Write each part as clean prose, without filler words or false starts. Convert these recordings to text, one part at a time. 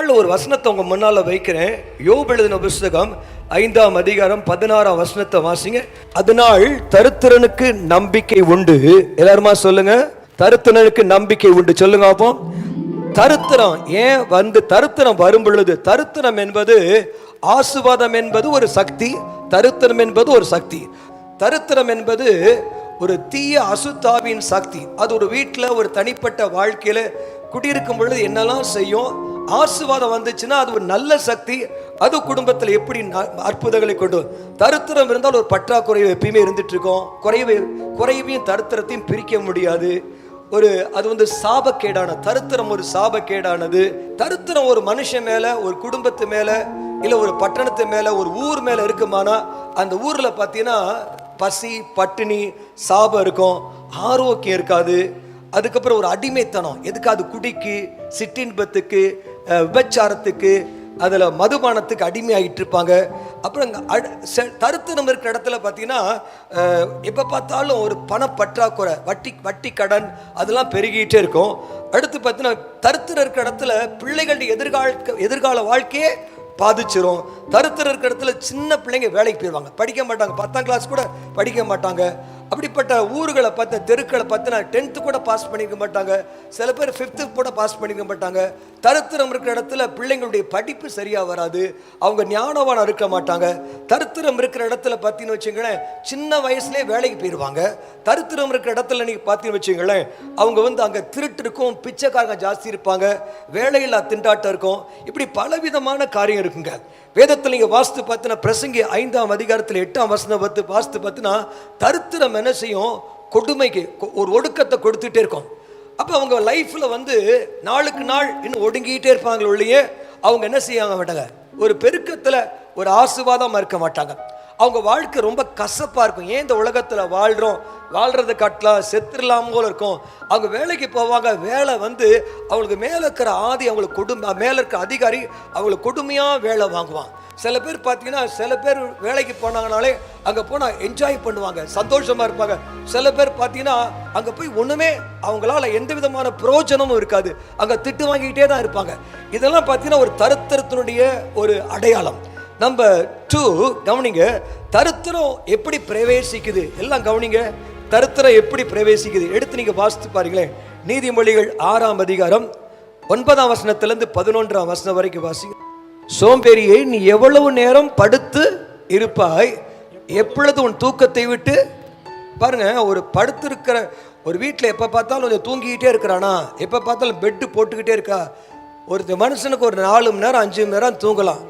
நாளில் ஒரு வசனத்தை உங்க முன்னால வைக்கிறேன். யோபு எழுதின புஸ்தகம் 5ஆம் அதிகாரம் 16ஆம் வசனத்தை வாசிங்க. அதனால் தருத்திரனுக்கு நம்பிக்கை உண்டு. எல்லாருமா சொல்லுங்க, தருத்திரனுக்கு நம்பிக்கை உண்டு. சொல்லுங்க அப்போ. தருத்திரம் ஏன் தருத்திரம் வரும் பொழுது, தருத்திரம் என்பது ஆசீர்வாதம் என்பது ஒரு சக்தி, தருத்திரம் என்பது ஒரு சக்தி. தருத்திரம் என்பது ஒரு தீய அசுத்தாவின் சக்தி. அது ஒரு வீட்டில் ஒரு தனிப்பட்ட வாழ்க்கையில குடியிருக்கும் பொழுது என்னெல்லாம் செய்யும். ஆசீர்வாதம் வந்துச்சுன்னா அது ஒரு நல்ல சக்தி. அது குடும்பத்தில் எப்படி அற்புதங்களை கொண்டு. தருத்திரம் இருந்தால் ஒரு பற்றாக்குறை எப்பயுமே இருந்துட்டு இருக்கோம். குறைவையும் தருத்திரத்தையும் பிரிக்க முடியாது. அது சாபக்கேடான தருத்திரம், ஒரு சாபக்கேடானது. தருத்திரம் ஒரு மனுஷன் மேல, ஒரு குடும்பத்து மேல, இல்ல ஒரு பட்டணத்து மேல, ஒரு ஊர் மேல இருக்குமானா அந்த ஊர்ல பாத்தீங்கன்னா பசி, பட்டினி, சாபம் இருக்கும், ஆரோக்கியம் இருக்காது. அதுக்கப்புறம் ஒரு அடிமைத்தனம். எதுக்கு? அது குடிக்கு, சிற்றின்பத்துக்கு, விபச்சாரத்துக்கு, அதில் மதுபானத்துக்கு அடிமை ஆகிட்டு இருப்பாங்க. அப்புறம் தருத்திரம் இருக்கிற இடத்துல பார்த்தீங்கன்னா எப்போ பார்த்தாலும் ஒரு பணப்பற்றாக்குறை, வட்டி கடன் அதெல்லாம் பெருகிட்டே இருக்கும். அடுத்து பார்த்தீங்கன்னா தருத்திரம் இருக்கிற இடத்துல பிள்ளைகளுடைய எதிர்கால வாழ்க்கையே பாதிச்சிரும். தருத்திரம் இருக்கிற இடத்துல சின்ன பிள்ளைங்க வேலைக்கு போயிடுவாங்க, படிக்க மாட்டாங்க, 10ஆம் கிளாஸ் கூட படிக்க மாட்டாங்க. அப்படிப்பட்ட ஊர்களை பார்த்து, தெருக்களை பார்த்து 10th கூட பாஸ் பண்ணிக்க மாட்டாங்க, சில பேர் 5th கூட பாஸ் பண்ணிக்க மாட்டாங்க. தருத்திரம் இருக்கிற இடத்துல பிள்ளைங்களுடைய படிப்பு சரியாக வராது, அவங்க ஞானவானம் இருக்க மாட்டாங்க. தருத்திரம் இருக்கிற இடத்துல பார்த்தீங்கன்னு வச்சுங்களேன், சின்ன வயசுலேயே வேலைக்கு போயிடுவாங்க. தருத்திரம் இருக்கிற இடத்துல நீங்கள் பார்த்தீங்கன்னு வச்சுங்களேன், அவங்க அங்கே திருட்டு இருக்கும், பிச்சைக்காரங்க ஜாஸ்தி இருப்பாங்க, வேலையில்லா திண்டாட்டம் இருக்கும். இப்படி பலவிதமான காரியம் இருக்குங்க. வேதத்தில் நீங்கள் வாஸ்து பார்த்தீங்கன்னா பிரசங்கி 5ஆம் அதிகாரத்தில் 8ஆம் வசனம் வாஸ்து பார்த்தீங்கன்னா தருத்திரம் என்ன செய்யும்? கொடுமைக்கு ஒரு ஒடுக்கத்தை கொடுத்துட்டே இருக்கும். அப்போ அவங்க லைஃப்பில் நாளுக்கு நாள் இன்னும் ஒடுங்கிட்டே இருப்பாங்க ஒழிய அவங்க என்ன செய்ய மாட்டாங்க, ஒரு பெருக்கத்தில் ஒரு ஆசீர்வாதமாக இருக்க மாட்டாங்க. அவங்க வாழ்க்கை ரொம்ப கசப்பாக இருக்கும். ஏன் இந்த உலகத்தில் வாழ்கிறத காட்டலாம், செத்துடலாம் போல இருக்கும். அவங்க வேலைக்கு போவாங்க, வேலை அவங்களுக்கு மேலே இருக்கிற ஆதி, அவங்களுக்கு மேலே இருக்கிற அதிகாரி அவங்களுக்கு கொடுமையாக வேலை வாங்குவான். சில பேர் பார்த்தீங்கன்னா, சில பேர் வேலைக்கு போனாங்கனாலே அங்கே போனால் என்ஜாய் பண்ணுவாங்க, சந்தோஷமாக இருப்பாங்க. சில பேர் பார்த்தீங்கன்னா அங்கே போய் ஒன்றுமே அவங்களால எந்த விதமான பிரயோஜனமும் இருக்காது, அங்கே திட்டு வாங்கிக்கிட்டே தான் இருப்பாங்க. இதெல்லாம் பார்த்தீங்கன்னா ஒரு தருத்திரத்தினுடைய ஒரு அடையாளம். நம்பர் 2 கவனிங்க, தருத்திரம் எப்படி பிரவேசிக்குது. எல்லாம் கவனிங்க, தருத்திரம் எப்படி பிரவேசிக்குது. எடுத்து நீங்க வாசித்து பாருங்களேன். நீதிமொழிகள் 6ஆம் அதிகாரம் 9ஆம் வசனத்திலிருந்து 11ஆம் வசனம் வரைக்கும் வாசிங்க. சோம்பேறியை, நீ எவ்வளவு நேரம் படுத்து இருப்பாய், எப்பொழுது உன் தூக்கத்தை விட்டு. பாருங்க, ஒரு படுத்திருக்கிற ஒரு வீட்டில் எப்போ பார்த்தாலும் கொஞ்சம் தூங்கிக்கிட்டே இருக்கிறானா, எப்போ பார்த்தாலும் பெட்டு போட்டுக்கிட்டே இருக்கா. ஒரு மனுஷனுக்கு ஒரு 4 மணி நேரம் 5 மணி நேரம் தூங்கலாம்,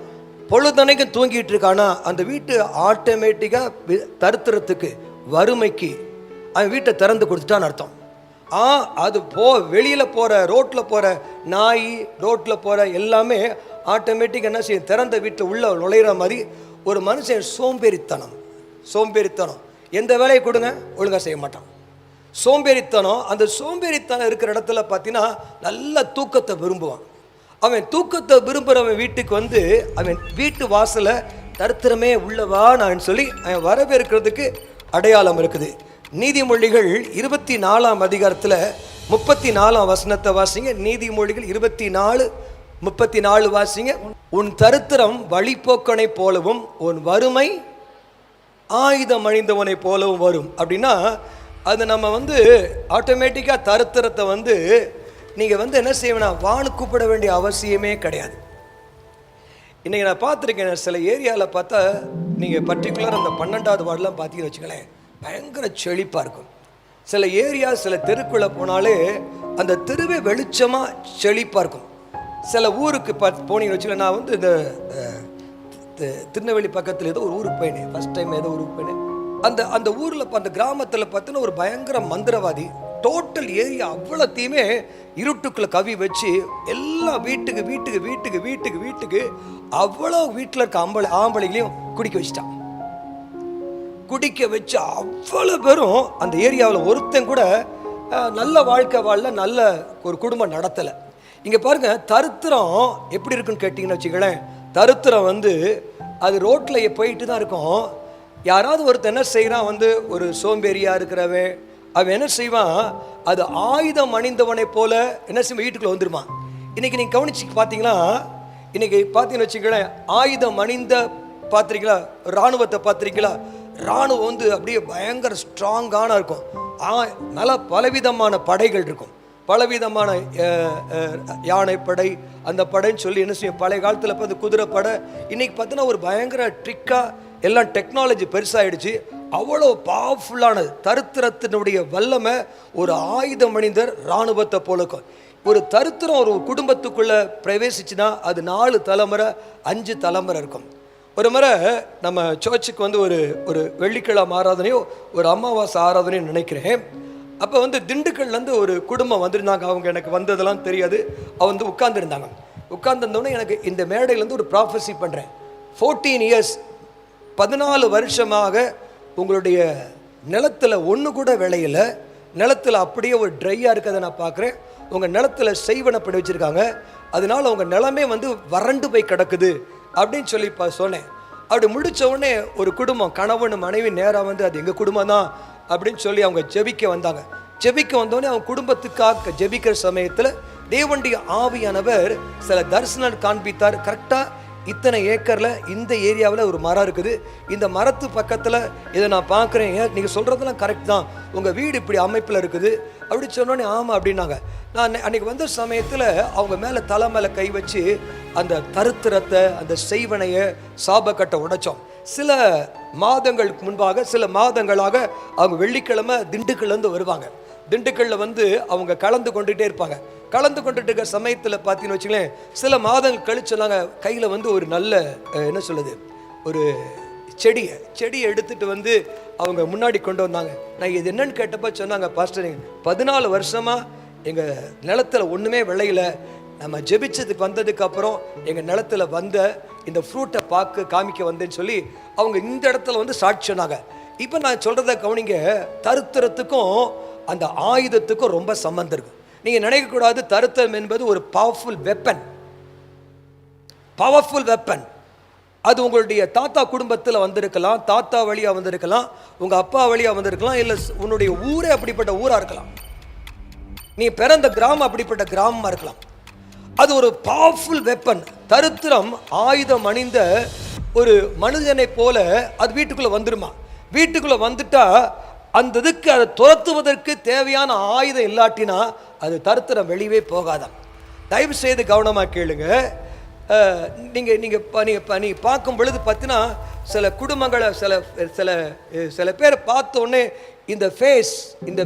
பொழுதனைக்கும் தூங்கிட்டு இருக்கானா அந்த வீட்டு ஆட்டோமேட்டிக்காக தருத்திரத்துக்கு, வறுமைக்கு அவன் வீட்டை திறந்து கொடுத்துட்டான்னு அர்த்தம். அது வெளியில் போகிற, ரோட்டில் போகிற நாய், ரோட்டில் போகிற எல்லாமே ஆட்டோமேட்டிக் என்ன செய்யும், திறந்த வீட்டில் உள்ள நுழையிற மாதிரி ஒரு மனுஷன் சோம்பேறித்தனம். எந்த வேலையை கொடுங்க ஒழுங்காக செய்ய மாட்டான். அந்த சோம்பேறித்தனம் இருக்கிற இடத்துல பார்த்தீங்கன்னா நல்ல தூக்கத்தை விரும்புவான். அவன் தூக்கத்தை விரும்புகிறவன் வீட்டுக்கு அவன் வீட்டு வாசலை தருத்திரமே உள்ளவா நான் சொல்லி அவன் வரவேற்கிறதுக்கு அடையாளம் இருக்குது. நீதிமொழிகள் 24ஆம் அதிகாரத்தில் 34ஆம் வசனத்தை வாசிங்க. நீதிமொழிகள் 24:34 வாசிங்க. உன் தருத்திரம் வழிபோக்கனை போலவும் உன் வறுமை ஆயுதம் அணிந்தவனை போலவும் வரும். அப்படின்னா அது நம்ம ஆட்டோமேட்டிக்காக தருத்திரத்தை நீங்கள் என்ன செய்யணும், வானு கூப்பிட வேண்டிய அவசியமே கிடையாது. இன்றைக்கி நான் பார்த்துருக்கேன், சில ஏரியாவில் பார்த்தா நீங்கள் பர்டிகுலர் அந்த 12வது வார்டெலாம் பார்த்தீங்கன்னு வச்சுங்களேன், பயங்கர செழிப்பாக இருக்கும். சில ஏரியா, சில தெருக்குள்ளே போனாலே அந்த தெருவே வெளிச்சமாக செழிப்பாக இருக்கும். சில ஊருக்கு போனீங்கன்னு வச்சுக்கல, நான் இந்த திருநெல்வேலி பக்கத்தில் ஏதோ ஒரு ஊருக்கு போயினேன், ஃபஸ்ட் டைம் ஏதோ ஊருக்கு போயினேன். அந்த ஊரில் அந்த கிராமத்தில் பார்த்தீங்கன்னா ஒரு பயங்கர மந்திரவாதி டோட்டல் ஏரியா அவ்வளோத்தையுமே இருட்டுக்குள்ளே கவி வச்சு எல்லா வீட்டுக்கு அவ்வளோ வீட்டில் இருக்க ஆம்பளைகளையும் குடிக்க வச்சுட்டான். குடிக்க வச்சு அவ்வளோ பேரும் அந்த ஏரியாவில் ஒருத்தன் கூட நல்ல வாழ்க்கை வாழல, நல்ல ஒரு குடும்பம் நடத்தலை. இங்கே பாருங்கள், தருத்திரம் எப்படி இருக்குன்னு கேட்டிங்கன்னு வச்சுங்களேன், தருத்திரம் அது ரோட்டில் போயிட்டு தான் இருக்கும். யாராவது ஒருத்தர் என்ன செய்கிறான், ஒரு சோம்பேறியாக இருக்கிறவன் அவன் என்ன செய்வான், அது ஆயுதம் அணிந்தவனை போல என்ன செய்வான், வீட்டுக்குள்ளே வந்துடுவான். இன்றைக்கி நீங்கள் கவனிச்சு பார்த்தீங்கன்னா இன்னைக்கு பார்த்தீங்கன்னு வச்சுங்களேன், ஆயுதம் அணிந்த பார்த்துருக்கீங்களா, இராணுவத்தை பார்த்துருக்கீங்களா, இராணுவம் வந்து அப்படியே பயங்கர ஸ்ட்ராங்கான இருக்கும். நல்ல பலவிதமான படைகள் இருக்கும், பலவிதமான யானைப்படை, அந்த படைன்னு சொல்லி என்ன செய்யும், பழைய காலத்தில் பார்த்து குதிரை படை. இன்னைக்கு பார்த்தீங்கன்னா ஒரு பயங்கர ட்ரிக்காக எல்லாம் டெக்னாலஜி பெருசாகிடுச்சு. அவ்வளோ பவர்ஃபுல்லான தரித்திரத்தினுடைய வல்லமை ஒரு ஆயுதம் அணிந்தர் இராணுவத்தை போலக்கும். ஒரு தரித்திரம் ஒரு குடும்பத்துக்குள்ளே பிரவேசிச்சுன்னா அது 4 தலைமுறை 5 தலைமுறை இருக்கும். ஒரு முறை நம்ம சர்ச்சுக்கு வந்து ஒரு வெள்ளிக்கிழமை ஆராதனையோ ஒரு அமாவாசை ஆராதனையோ நினைக்கிறேன். அப்போ வந்து திண்டுக்கல்லேருந்து ஒரு குடும்பம் வந்திருந்தாங்க. அவங்க எனக்கு வந்ததெல்லாம் தெரியாது. அவங்க வந்து உட்கார்ந்துருந்தாங்க. உட்கார்ந்துருந்தோடனே எனக்கு இந்த மேடையிலேருந்து ஒரு ப்ராஃபஸி பண்ணுறேன். 14 இயர்ஸ் 14 வருஷமாக உங்களுடைய நிலத்தில் ஒன்று கூட விளையில, நிலத்தில் அப்படியே ஒரு ட்ரையாக இருக்கிறத நான் பார்க்குறேன். உங்கள் நிலத்தில் செய்வனை பண்ணி வச்சுருக்காங்க, அதனால உங்கள் நிலமே வந்து வறண்டு போய் கிடக்குது அப்படின்னு சொல்லி சொன்னேன். அப்படி முடித்த உடனே ஒரு குடும்பம், கணவன் மனைவி நேராக வந்து அது எங்கள் குடும்பம் தான் அப்படின்னு சொல்லி அவங்க ஜெபிக்க வந்தாங்க. ஜெபிக்க வந்தோடனே அவங்க குடும்பத்துக்காக ஜெபிக்கிற சமயத்தில் தேவனுடைய ஆவியானவர் சில தரிசனம் காண்பித்தார். கரெக்டாக இத்தனை ஏக்கரில் இந்த ஏரியாவில் ஒரு மரம் இருக்குது, இந்த மரத்து பக்கத்தில் இதை நான் பார்க்குறேன், நீங்கள் சொல்கிறதெல்லாம் கரெக்ட் தான், உங்கள் வீடு இப்படி அமைப்பில் இருக்குது அப்படி சொன்னோன்னே ஆமாம் அப்படின்னாங்க. நான் அன்றைக்கி வந்த சமயத்தில் அவங்க மேலே தலை மேலே கை வச்சு அந்த தரித்திரத்தை, அந்த செய்வனையை, சாபக்கட்டை உடைச்சோம். சில மாதங்களுக்கு முன்பாக, சில மாதங்களாக அவங்க வெள்ளிக்கிழமை திண்டுக்கல்லேருந்து வருவாங்க. திண்டுக்கல்லில் வந்து அவங்க கலந்து கொண்டுகிட்டே இருப்பாங்க. கலந்து கொண்டுட்டு இருக்க சமயத்தில் பார்த்தீங்கன்னு வச்சுங்களேன், சில மாதங்கள் கழிச்சு சொன்னாங்க, கையில் வந்து ஒரு நல்ல என்ன சொல்லுது, ஒரு செடியை எடுத்துகிட்டு வந்து அவங்க முன்னாடி கொண்டு வந்தாங்க. நான் இது என்னன்னு கேட்டப்போ சொன்னாங்க, பாஸ்டர் 14 வருஷமாக எங்கள் நிலத்தில் ஒன்றுமே விளையில, நம்ம ஜெபிச்சதுக்கு வந்ததுக்கப்புறம் எங்கள் நிலத்தில் வந்த இந்த ஃப்ரூட்டை காமிக்க வந்தேன்னு சொல்லி அவங்க இந்த இடத்துல வந்து சாட்சி சொன்னாங்க. இப்போ நான் சொல்கிறத கவனிங்க, தரித்திரத்துக்கும் அந்த ஆயுதத்துக்கும் ரொம்ப சம்பந்தம் இருக்கு. நீங்கள் நினைக்கக்கூடாது தரித்திரம் என்பது ஒரு பவர்ஃபுல் வெப்பன். அது உங்களுடைய தாத்தா குடும்பத்தில் வந்திருக்கலாம், தாத்தா வழியாக வந்திருக்கலாம், உங்கள் அப்பா வழியாக வந்திருக்கலாம், இல்லை உன்னுடைய ஊரே அப்படிப்பட்ட ஊராக இருக்கலாம், நீ பிறந்த கிராமம் அப்படிப்பட்ட கிராமமாக இருக்கலாம். அது ஒரு பவர்ஃபுல் வெப்பன். தரித்திரம் ஆயுதம் அணிந்த ஒரு மனிதனை போல அது வீட்டுக்குள்ளே வந்துருமா. வீட்டுக்குள்ளே வந்துட்டா அந்த இதுக்கு அதை துரத்துவதற்கு தேவையான ஆயுதம் இல்லாட்டினா அது தரித்திரம் வெளியே போகாதான். தயவு செய்து கவனமாக கேளுங்க. நீங்கள் பார்க்கும் பொழுது பார்த்தீங்கன்னா சில குடும்பங்களை சில பேரை பார்த்த உடனே இந்த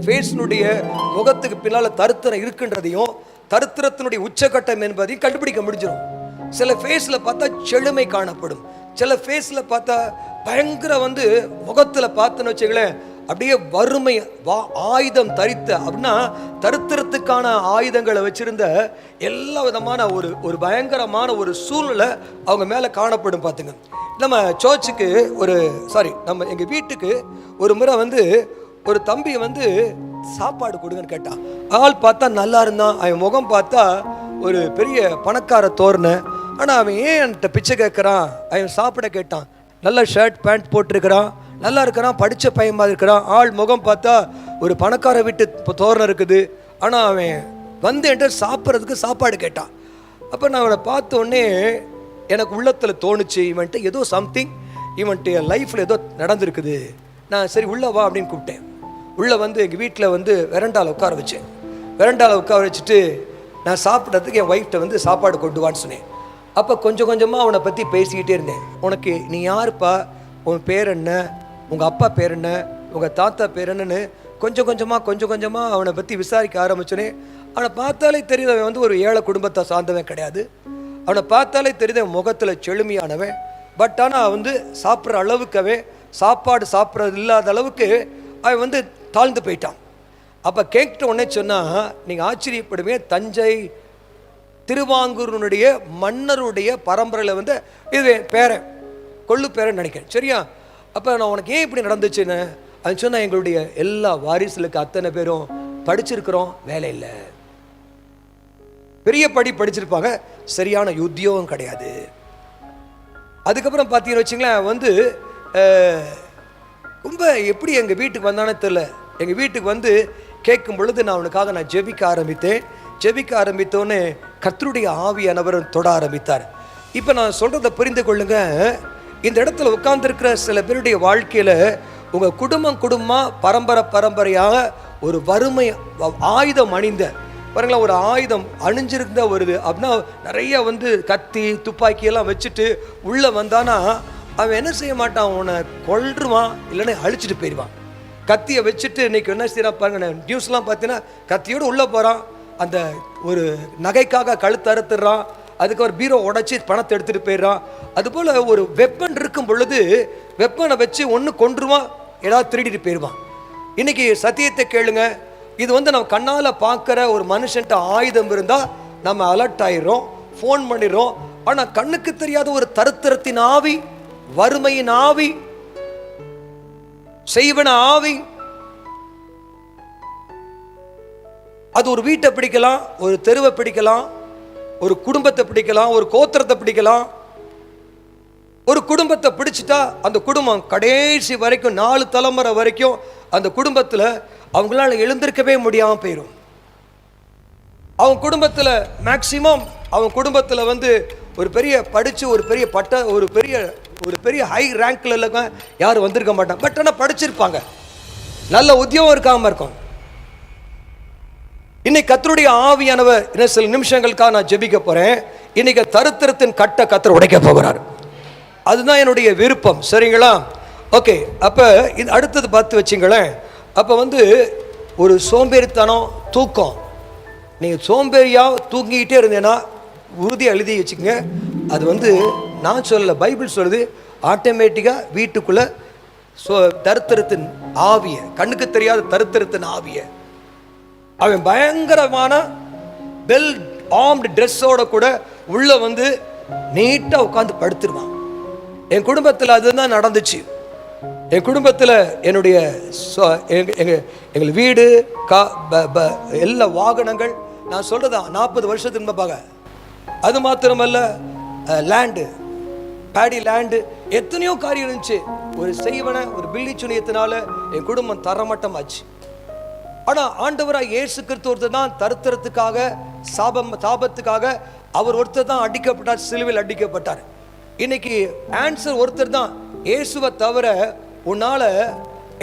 ஃபேஸ்னுடைய முகத்துக்கு பின்னால் தரித்திரம் இருக்குன்றதையும் தரித்திரத்தினுடைய உச்சகட்டம் என்பதையும் கண்டுபிடிக்க முடிஞ்சிடும். சில ஃபேஸில் பார்த்தா செழுமை காணப்படும், சில ஃபேஸில் பார்த்தா பயங்கர வந்து முகத்தில் பார்த்தோன்னு வச்சுங்களேன் அப்படியே வறுமை. ஆயுதம் தரித்த அப்படின்னா தரித்திரத்துக்கான ஆயுதங்களை வச்சிருந்த எல்லா விதமான ஒரு பயங்கரமான ஒரு சூழ்நிலை அவங்க மேலே காணப்படும். பார்த்துங்க, நம்ம சர்ச்சுக்கு நம்ம எங்கள் வீட்டுக்கு ஒரு முறை வந்து ஒரு தம்பி வந்து சாப்பாடு கொடுங்கன்னு கேட்டான். ஆள் பார்த்தா நல்லா இருந்தான், அவன் முகம் பார்த்தா ஒரு பெரிய பணக்கார தோரணை. ஆனால் அவன் ஏன் என்கிட்ட பிச்சை கேட்குறான், அவன் சாப்பிட கேட்டான். நல்ல ஷர்ட் பேண்ட் போட்டிருக்கிறான், நல்லா இருக்கிறான், படித்த பையன் மாதிரி இருக்கிறான். ஆள் முகம் பார்த்தா ஒரு பணக்கார வீட்டு தோரணை இருக்குது. ஆனால் அவன் வந்து என்கிட்ட சாப்பிட்றதுக்கு சாப்பாடு கேட்டான். அப்போ நான் அவனை பார்த்த உடனே எனக்கு உள்ளத்தில் தோணுச்சு, இவன்ட்டு ஏதோ சம்திங், இவன்ட்டு என் லைஃப்பில் ஏதோ நடந்திருக்குது. நான் சரி உள்ளே வா அப்படின்னு கூப்பிட்டேன். உள்ளே வந்து எங்கள் வீட்டில் வந்து வெரண்டாவில் உட்கார வச்சேன். வெரண்டாவில் உட்கார வச்சுட்டு நான் சாப்பிட்றதுக்கு என் ஒய்ஃப்ட்ட வந்து சாப்பாடு கொண்டு வான்னு சொன்னேன். அப்போ கொஞ்சம் கொஞ்சமாக அவனை பற்றி பேசிக்கிட்டே இருந்தேன். உனக்கு நீ யாருப்பா, உன் பேர் என்ன, உங்கள் அப்பா பேர் என்ன, உங்கள் தாத்தா பேர் என்னன்னு கொஞ்சம் கொஞ்சமாக அவனை பற்றி விசாரிக்க ஆரம்பிச்சோன்னே அவனை பார்த்தாலே தெரியுது அவன் வந்து ஒரு ஏழை குடும்பத்தை சார்ந்தவன் கிடையாது. அவனை பார்த்தாலே தெரியுது அவன் முகத்தில் செழுமையானவன். பட் ஆனால் வந்து சாப்பிட்ற அளவுக்கவே சாப்பாடு சாப்பிட்றது இல்லாத அளவுக்கு அவன் வந்து தாழ்ந்து போயிட்டான். அப்போ கேட்ட உடனே சொன்னால் நீங்கள் ஆச்சரியப்படுவேன், தஞ்சை திருவாங்கூருடைய மன்னருடைய பரம்பரையில் வந்து இது பேரன், கொள்ளு பேரன் நினைக்கிறேன், சரியா? அப்போ நான் உனக்கு ஏன் இப்படி நடந்துச்சுன்னு அது சொன்னால், எங்களுடைய எல்லா வாரிசுகளுக்கு அத்தனை பேரும் படிச்சிருக்கிறோம், வேலை இல்லை. பெரிய படிச்சிருப்பாங்க, சரியான உத்தியோகம் கிடையாது. அதுக்கப்புறம் பார்த்தீங்கன்னு வச்சுங்களேன், வந்து ரொம்ப எப்படி எங்கள் வீட்டுக்கு வந்தானே தெரில. எங்கள் வீட்டுக்கு வந்து கேட்கும் பொழுது நான் அவனுக்காக ஜெபிக்க ஆரம்பித்தேன். ஜெபிக்க ஆரம்பித்தோன்னே கர்த்தருடைய ஆவியானவர் தொட ஆரம்பித்தார். இப்போ நான் சொல்றதை புரிந்து கொள்ளுங்க. இந்த இடத்துல உட்கார்ந்துருக்கிற சில பேருடைய வாழ்க்கையில உங்க குடும்பமா பரம்பரையாக ஒரு வறுமை ஆயுதம் அணிந்த பாருங்களா, ஒரு ஆயுதம் அணிஞ்சிருந்த ஒரு அப்படின்னா நிறைய கத்தி துப்பாக்கி எல்லாம் வச்சுட்டு உள்ள வந்தானா அவன் என்ன செய்ய மாட்டான், அவனை கொல்றுவான், இல்லைன்னா அழிச்சிட்டு போயிடுவான். கத்தியை வச்சுட்டு இன்னைக்கு என்ன செய்யறான் பாருங்க, நியூஸ்லாம் பார்த்தீங்கன்னா கத்தியோடு உள்ளே போகிறான், அந்த ஒரு நகைக்காக கழுத்து அறுத்துடுறான், அதுக்கு ஒரு பீரோ உடைச்சி பணத்தை எடுத்துகிட்டு போயிடுறான். அதுபோல் ஒரு வெப்பன் இருக்கும் பொழுது வெப்பனை வச்சு ஒன்று கொன்றுவான், ஏதாவது திருடிட்டு போயிடுவான். இன்னைக்கு சத்தியத்தை கேளுங்க, இது நம்ம கண்ணால் பார்க்குற ஒரு மனுஷன்ட்ட ஆயுதம் இருந்தால் நம்ம அலர்ட் ஆயிடுறோம், ஃபோன் பண்ணிடுறோம். ஆனால் கண்ணுக்கு தெரியாத ஒரு தருத்திரத்தின் ஆவி, வறுமையின் ஆவி, செய்வன ஆவி, அது ஒரு வீட்டை பிடிக்கலாம், ஒரு தெருவை பிடிக்கலாம், ஒரு குடும்பத்தை பிடிக்கலாம், ஒரு கோத்திரத்தை பிடிக்கலாம். ஒரு குடும்பத்தை பிடிச்சிட்டா அந்த குடும்பம் கடைசி வரைக்கும் 4 தலைமுறை வரைக்கும் அந்த குடும்பத்தில் அவங்களால எழுந்திருக்கவே முடியாமல் போயிடும். அவங்க குடும்பத்தில் மேக்சிமம் அவங்க குடும்பத்தில் ஒரு பெரிய படித்து ஒரு பெரிய ஒரு பெரிய ஹை ரேங்க்ல யாரும் வந்திருக்க மாட்டாங்க. பட் ஆனால் படிச்சிருப்பாங்க, நல்ல உத்தியோகம் இருக்காம இருக்கும். இன்னைக்கு கர்த்தருடைய ஆவியானவர் இன்னும் சில நிமிஷங்களுக்காக நான் ஜெபிக்க போறேன். இன்னைக்கு தரித்திரத்தின் கர்த்தர் உடைக்க போகிறார். அதுதான் என்னுடைய விருப்பம். சரிங்களா? ஓகே. அப்போ இது அடுத்தது பார்த்து வச்சுங்களேன். அப்போ ஒரு சோம்பேறித்தனம், தூக்கம். நீங்கள் சோம்பேறியாக தூங்கிக்கிட்டே இருந்தேன்னா உறுதியாக எழுதி வச்சுக்கோங்க, அது நான் சொல்லலை, பைபிள் சொல்லுது. ஆட்டோமேட்டிக்காக வீட்டுக்குள்ளே தரித்திரத்தின் ஆவியை, கண்ணுக்கு தெரியாத தரித்திரத்தின் ஆவியை, அவன் பயங்கரமான வெல் ஆர்ம்டு ட்ரெஸ்ஸோட கூட உள்ள நீட்டாக உட்காந்து படுத்துருவான். என் குடும்பத்தில் அதுதான் நடந்துச்சு. என் குடும்பத்தில் என்னுடைய எங்கள் வீடு எல்லா வாகனங்கள், நான் சொல்றதா 40 வருஷத்துக்கு முன்பாக, அது மாத்திரமல்ல லேண்டு, பேடி லேண்டு, எத்தனையோ காரியம் இருந்துச்சு. ஒரு செய்வன ஒரு பில்லி சுனியத்தினால என் குடும்பம் தரமட்டமாச்சு. ஆனால் ஆண்டவராக இயேசு கிறிஸ்து ஒருத்தர் தான் தரித்திரத்துக்காக, சாபத்துக்காக அவர் ஒருத்தர் தான் அடிக்கப்பட்டார், சிலுவையில் அடிக்கப்பட்டார். இன்னைக்கு ஆன்சர் ஒருத்தர் தான். இயேசுவை தவிர உன்னால்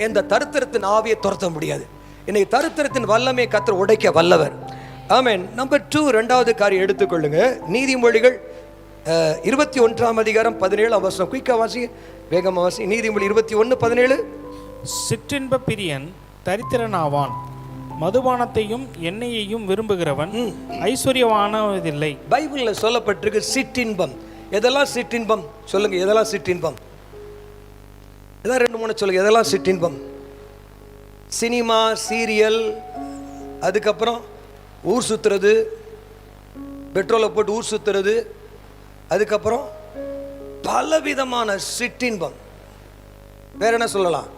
இந்த தரித்திரத்தின் ஆவியை துரத்த முடியாது. இன்னைக்கு தரித்திரத்தின் வல்லமை கர்த்தர் உடைக்க வல்லவர். ஆமென். நம்பர் 2, 2வது காரியம் எடுத்துக்கொள்ளுங்க. நீதிமொழிகள் 21ஆம் அதிகாரம் 17ஆம் வசனம். குயிக்கா வாசி, வேகமாக வாசி. நீதிமொழி 21:17. சிற்றின்ப பிரியன் தரித்திரனாவான், மதுபானத்தையும் எண்ணெயையும் விரும்புகிறவன் ஐஸ்வர்யவானதில்லை. பைபிளில் சொல்லப்பட்டிருக்கு சிற்றின்பம். எதெல்லாம் சிற்றின்பம் சொல்லுங்க, எதெல்லாம் சிற்றின்பம்? எதாவது 2-3 சொல்லுங்க, எதெல்லாம் சிற்றின்பம்? சினிமா, சீரியல், அதுக்கப்புறம் ஊர் சுற்றுறது, பெட்ரோலை போட்டு ஊர் சுற்றுறது, அதுக்கப்புறம் பலவிதமான சிற்றின்பம். வேற என்ன சொல்லலாம்?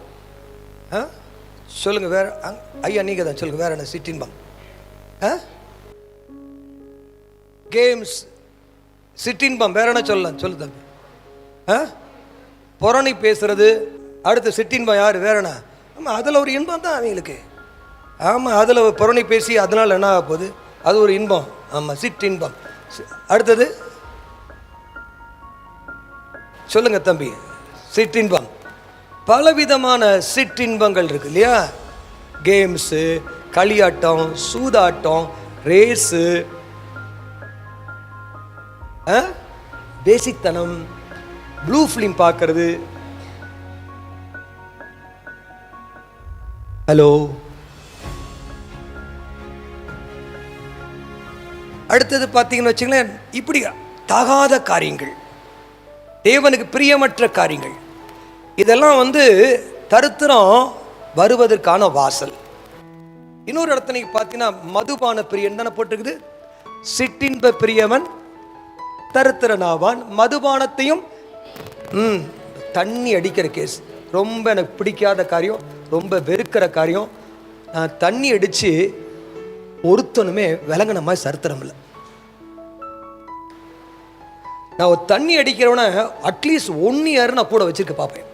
சொல்லுங்க, வேற ஐயா நீங்க தான் சொல்லுங்க, வேற என்ன சிற்றின்பம்? கேம்ஸ் சிற்றின்பம். வேற என்ன சொல்லலாம்? சொல்லு தம்பி. புரணி பேசுறது அடுத்த சிற்றின்பம். யாரு? வேற என்ன? ஆமாம், அதில் ஒரு இன்பம் தான் அவங்களுக்கு. ஆமாம், அதில் புரணி பேசி அதனால் என்ன ஆக போகுது? அது ஒரு இன்பம். ஆமாம், சிற்றின்பம். அடுத்தது சொல்லுங்க தம்பி. சிற்றின்பம், பலவிதமான சிற்றின்பங்கள் இருக்கு இல்லையா? கேம்ஸு, களியாட்டம், சூதாட்டம், ரேஸு, பேசித்தனம், ப்ளூ ஃபிலிம் பார்க்கறது. ஹலோ. அடுத்தது பார்த்தீங்கன்னு வச்சுங்களேன், இப்படி தகாத காரியங்கள், தேவனுக்கு பிரியமற்ற காரியங்கள், இதெல்லாம் தரித்திரம் வருவதற்கான வாசல். இன்னொரு இடத்துல நீங்க பார்த்தீங்கன்னா மதுபான பிரியன் தானே போட்டிருக்குது. சிற்றின்ப பிரியவன் தரித்திரனாவான், மதுபானத்தையும் தண்ணி அடிக்கிற கேஸ் ரொம்ப எனக்கு பிடிக்காத காரியம், ரொம்ப வெறுக்கிற காரியம். நான் தண்ணி அடித்து ஒருத்தனுமே விளங்கின மாதிரி சரித்திரம் இல்லை. நான் ஒரு தண்ணி அடிக்கிறவன அட்லீஸ்ட் 1 இயர் நான் கூட வச்சிருக்க பார்ப்பேன்.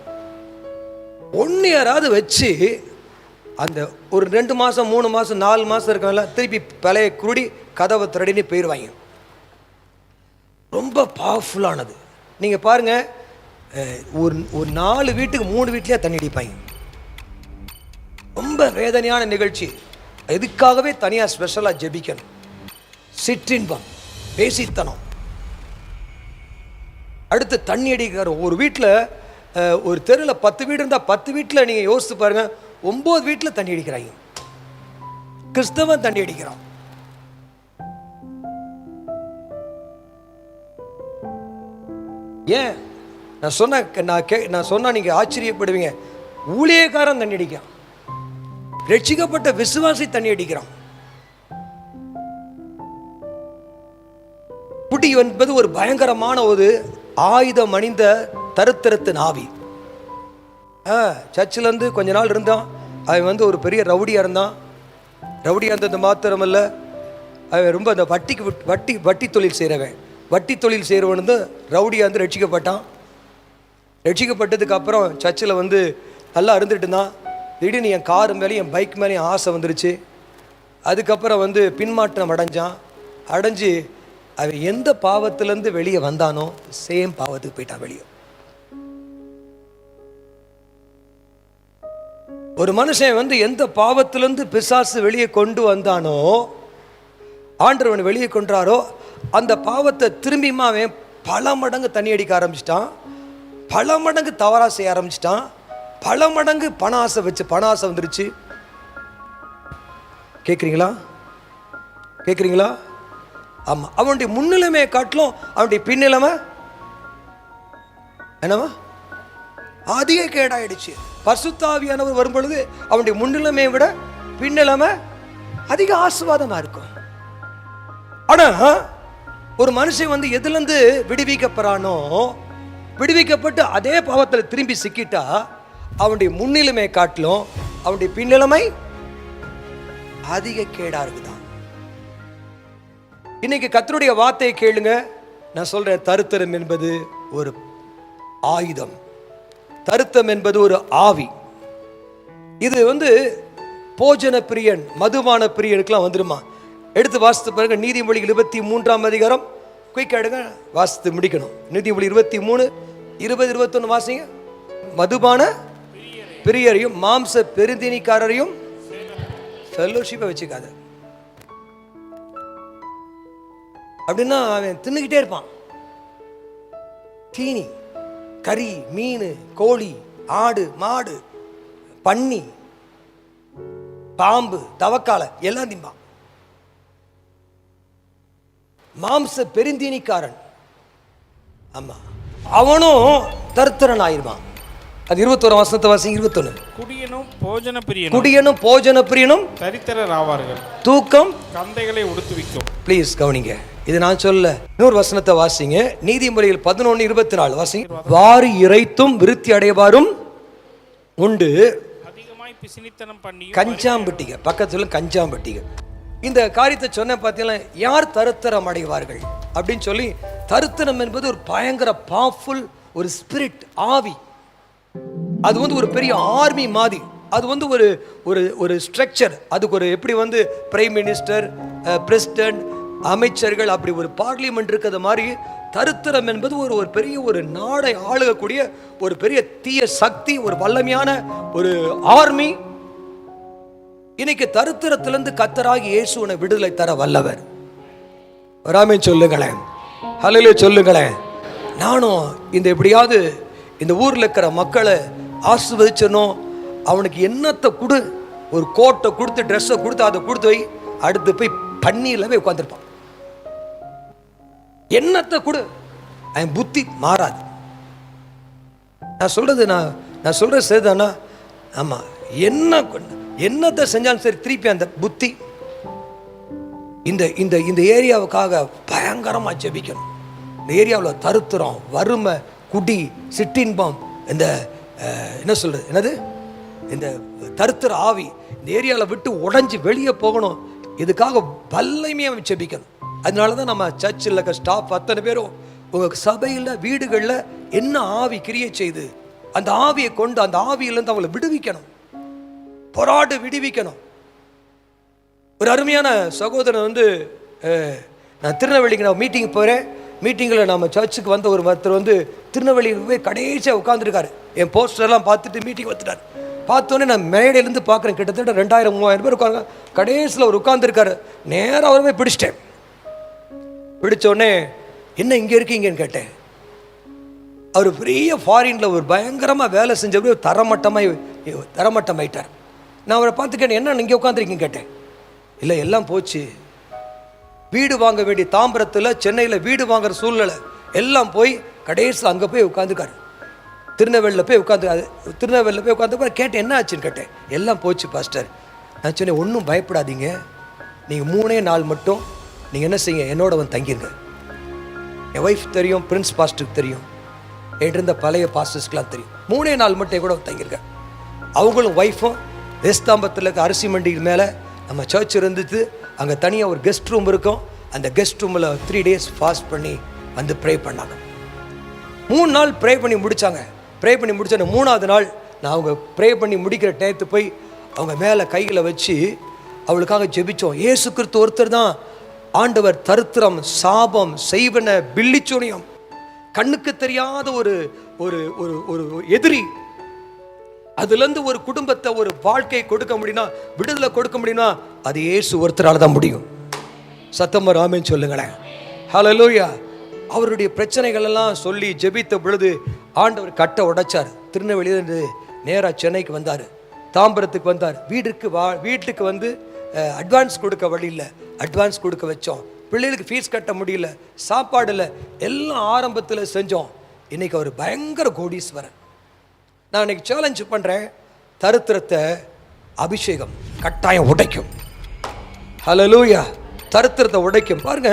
1 இயராவது வச்சு அந்த ஒரு 2 மாதம் 3 மாதம் 4 மாதம் இருக்கவங்கள திருப்பி பழைய குருடி கதவை திரடின்னு போயிடுவாங்க. ரொம்ப பவர்ஃபுல்லானது. நீங்கள் பாருங்கள், ஒரு 4 வீட்டுக்கு 3 வீட்லேயே தண்ணி அடிப்பாங்க. ரொம்ப வேதனையான நிகழ்ச்சி. எதுக்காகவே தனியாக ஸ்பெஷலாக ஜெபிக்கணும். சிற்றின்பம், பேசித்தனம். அடுத்து தண்ணி அடிக்கிற ஒரு வீட்டில், ஒரு தெருவில் 10 வீடு இருந்தால் 10 வீட்டில் நீங்கள் யோசித்து பாருங்கள், 9 வீட்டில் தண்ணி அடிக்கிறாங்க. கிறிஸ்தவன் தண்ணி அடிக்கிறான். ஏன் நான் சொன்னா நீங்க ஆச்சரியப்படுவீங்க. ஊழியக்காரன் தண்ணி அடிக்கிறான், ரட்சிக்கப்பட்ட விசுவாசி தண்ணி அடிக்கிறான். குடி என்பது ஒரு பயங்கரமான ஒரு ஆயுதம் அணிந்த தருத்திரத்தின் ஆவி. சர்ச்சில் இருந்து கொஞ்ச நாள் இருந்தான். அவன் ஒரு பெரிய ரவுடியாக இருந்தான். ரவுடியாக இருந்தது மாத்திரமல்ல, அவன் ரொம்ப அந்த வட்டி தொழில் செய்கிறவன். வட்டி தொழில் செய்கிறவன் ரவுடியாக இருந்து ரட்சிக்கப்பட்டான். ரட்சிக்கப்பட்டதுக்கு அப்புறம் சர்ச்சில் நல்லா இருந்துட்டு இருந்தான். திடீர்னு என் கார் மேலேயும் என் பைக் மேலேயும் ஆசை வந்துருச்சு. அதுக்கப்புறம் பின்மாற்றம் அடைஞ்சு அவன் எந்த பாவத்திலேருந்து வெளியே வந்தானோ சேம் பாவத்துக்கு போயிட்டான் வெளியே. ஒரு மனுஷன் எந்த பாவத்திலிருந்து பிசாசு வெளியே கொண்டு வந்தானோ, ஆண்டவன் வெளியே கொண்டாரோ, அந்த பாவத்தை திரும்பியுமா அவன் பல மடங்கு தண்ணி அடிக்க ஆரம்பிச்சிட்டான். பல மடங்கு தவறா செய்ய ஆரம்பிச்சிட்டான். பல மடங்கு பண ஆசை வந்துருச்சு. கேட்குறீங்களா? ஆமாம். அவனுடைய முன்னிலைமையை காட்டிலும் அவனுடைய பின்னிலைமை என்னவா அதிக கேடாயிடுச்சு. பரிசுத்த ஆவியானவர் வரும் பொழுது அவனுடைய முன்னிலைமையை விட பின்னிலைமை அதிக ஆசீர்வாதமா இருக்கும். ஆனா ஒரு மனுஷன் எதுலேருந்து விடுவிக்கப்படுறானோ, விடுவிக்கப்பட்டு அதே பாவத்தில் திரும்பி சிக்கிட்டா அவனுடைய முன்னிலைமையை காட்டிலும் அவனுடைய பின்னிலைமை அதிக கேடா இருக்குதான். இன்னைக்கு கர்த்தருடைய வார்த்தையை கேளுங்க. நான் சொல்றேன், தருத்திரம் என்பது ஒரு ஆயுதம். தருத்தம் என்பது ஒரு ஆவி. இது போஜன பிரியன், மதுபான பிரியனுக்குலாம் வந்துருமா? எடுத்து வாசித்து பாருங்க. நீதிமொழி 23ஆம் அதிகாரம். குயிக் எடுங்க, வாசித்து முடிக்கணும். நீதிமொழி 23, 20, 21 வாசிங்க. மதுபான பிரியரையும் மாம்ச பெருந்தினிக்காரரையும் ஃபெல்லோஷிப்பை வச்சுக்காத. அப்படின்னா அவன் தின்னுக்கிட்டே இருப்பான். தீனி, கறி, மீன், கோழி, ஆடு, மாடு, பன்னி, பாம்பு, தவக்காலை எல்லாம் திம்பான். மாம்ச பெருந்தீனிக்காரன், ஆமா, அவனும் தருத்திரன் ஆயிருவான். அது 21 வசனத்தை வாசிங்க. 21. குடியனும் போஜன பிரியனும் தரித்திரர் ஆவார்கள். தூக்கம் கந்தைகளை உடுத்துவிக்கும். ப்ளீஸ் கவனிங்க, இது நான் சொல்ல. இன்னொரு வசனத்தை வாசிங்க. நீதிமொழிகள் 11:24 வாசிங்க. வாரி இறைத்தும் விருத்தி அடைவாரும் உண்டு, அதிகமாய் பிசினித்தனம் பண்ணி கஞ்சாம்பட்டிக. பக்கத்துல கஞ்சாம்பட்டிக. இந்த காரியத்தை சொன்ன பார்த்தீங்களா, யார் தருத்திரம் அடைவார்கள் அப்படின்னு சொல்லி. தருத்திரம் என்பது ஒரு பயங்கர பவர்ஃபுல் ஒரு ஸ்பிரிட், ஆவி. அது ஒரு பெரிய ஆர்மி மாதிரி. அது ஒரு ஒரு ஒரு ஸ்ட்ரக்சர். அதுக்கு ஒரு எப்படி பிரைம் மினிஸ்டர், பிரசிடென்ட், அமைச்சர்கள், அப்படி ஒரு பார்லிமெண்ட் இருக்கிறது மாதிரி தருத்திரம் என்பது ஒரு பெரிய ஒரு நாடை ஆளுகக்கூடிய ஒரு பெரிய தீய சக்தி, ஒரு வல்லமையான ஒரு ஆர்மி. இன்னைக்கு தருத்திரத்திலிருந்து கர்த்தராகி இயேசு உன்னை விடுதலை தர வல்லவர். வராமே சொல்லுங்களேன், ஹல்லேலூயா சொல்லுங்களேன். நானும் எப்படியாவது இந்த ஊரில் இருக்கிற மக்களை ஆசீர்வதிச்சனும். அவனுக்கு என்னத்தை கொடு, ஒரு கோட்டை கொடுத்து, ட்ரெஸ்ஸை கொடுத்து, அதை கொடுத்து வை, அடுத்து போய் பன்னீர்ல போய் உட்காந்துருப்பான். என்னத்தை கொடு, அவன் புத்தி மாறாது. நான் சொல்றது சரிதானா? ஆமா. என்னத்தை செஞ்சாலும் சரி, திருப்பி அந்த புத்தி இந்த ஏரியாவுக்காக பயங்கரமா ஜெபிக்கணும். இந்த ஏரியாவில் தருத்திரம், வறுமை, குடி, சிற்றின்பம், இந்த என்ன சொல்றது, என்னது, இந்த தருத்திர ஆவி இந்த ஏரியாவில் விட்டு உடைஞ்சு வெளியே போகணும். இதுக்காக வல்லமையாக ஜெபிக்கணும். அதனால தான் நம்ம சர்ச்சில் இருக்க ஸ்டாஃப் அத்தனை பேரும் உங்கள் சபையில், வீடுகளில் என்ன ஆவி கிரியை செய்து அந்த ஆவியை கொண்டு அந்த ஆவியிலேருந்து அவங்களை விடுவிக்கணும், போராடு விடுவிக்கணும். ஒரு அருமையான சகோதரன் நான் திருநெல்வேலிக்கு நான் மீட்டிங் போகிறேன். மீட்டிங்கில் நம்ம சர்ச்சுக்கு வந்த ஒருத்தர் வந்து திருநெல்வேலியில் போய் கடைசியாக உட்காந்துருக்காரு. என் போஸ்டர்லாம் பார்த்துட்டு மீட்டிங் வந்துட்டார். பார்த்தோன்னே நான் மேடையிலேருந்து பார்க்குறேன், கிட்டத்தட்ட 2000-3000 பேர் உட்காந்து கடைசியில் அவர் உட்காந்துருக்காரு. நேராக அவர் போய் பிடிச்சிட்டேன். பிடிச்சோடனே என்ன இங்கே இருக்கீங்கன்னு கேட்டேன். அவர் பெரிய ஃபாரினில் ஒரு பயங்கரமாக வேலை செஞ்சபடி தரமட்டமாயிட்டார். நான் அவரை பார்த்து கேட்டேன், என்ன இங்கே உட்காந்துருக்கீங்க கேட்டேன். இல்லை எல்லாம் போச்சு, வீடு வாங்க வேண்டிய தாம்பரத்தில் சென்னையில் வீடு வாங்குற சூழ்நிலை எல்லாம் போய் கடைசியில் அங்கே போய் உட்காந்துக்காரு. திருநெல்வேலியில் போய் உட்காந்து கேட்டேன், என்ன ஆச்சுன்னு கேட்டேன். எல்லாம் போச்சு பாஸ்டர். நான் சொன்னேன், ஒன்றும் பயப்படாதீங்க, நீங்கள் 3 நாள் மட்டும் நீங்கள் என்ன செய்யுங்க, என்னோட வந்து தங்கிருங்க. என் ஒய்ஃப் தெரியும், பிரின்ஸ் பாஸ்டருக்கு தெரியும், என்கிட்ட இருந்த பழைய பாஸ்டர்ஸ்க்கெலாம் தெரியும். 3 நாள் மட்டும் என் கூட தங்கிருங்க. அவங்களும் ஒய்ஃபும் வேஸ்தாம்பத்தில் இருக்க அரிசி மண்டிக்கு மேலே நம்ம சர்ச் இருந்துட்டு அங்கே தனியாக ஒரு கெஸ்ட் ரூம் இருக்கும். அந்த கெஸ்ட் ரூமில் 3 days ஃபாஸ்ட் பண்ணி வந்து ப்ரே பண்ணாங்க. 3 நாள் ப்ரே பண்ணி முடித்தாங்க. ப்ரே பண்ணி முடிச்சோன்னே 3ஆவது நாள் நான் அவங்க ப்ரே பண்ணி முடிக்கிற டயத்து போய் அவங்க மேலே கைகளை வச்சு அவளுக்காக ஜெபித்தோம். இயேசு கிறிஸ்து ஒருத்தர் தான் ஆண்டவர். தரித்திரம், சாபம், செய்வன, பில்லிச்சூனியம், கண்ணுக்கு தெரியாத ஒரு ஒரு ஒரு ஒரு எதிரி, அதுலேருந்து ஒரு குடும்பத்தை, ஒரு வாழ்க்கையை கொடுக்க முடியும்னா, விடுதலை கொடுக்க முடியும்னா அது இயேசு ஒருத்தரால் தான் முடியும். சத்தமா ஆமென் சொல்லுங்களேன். ஹல்லேலூயா. அவருடைய பிரச்சனைகள் எல்லாம் சொல்லி ஜெபித்த பொழுது ஆண்டவர் கட்டை உடைச்சார். திருநெல்வேலியிலிருந்து நேராக சென்னைக்கு வந்தார், தாம்பரத்துக்கு வந்தார். வீட்டுக்கு வந்து அட்வான்ஸ் கொடுக்க வழி இல்லை, அட்வான்ஸ் கொடுக்க வச்சோம். பிள்ளைகளுக்கு ஃபீஸ் கட்ட முடியல, சாப்பாடு இல்லை, எல்லாம் ஆரம்பத்தில் செஞ்சோம். இன்னைக்கு அவர் பயங்கர கோடீஸ்வரன். நான் இன்னைக்கு சேலஞ்சு பண்ணுறேன், தரித்திரத்தை அபிஷேகம் கட்டாயம் உடைக்கும். ஹல்லேலூயா. தரித்திரத்தை உடைக்கும். பாருங்க,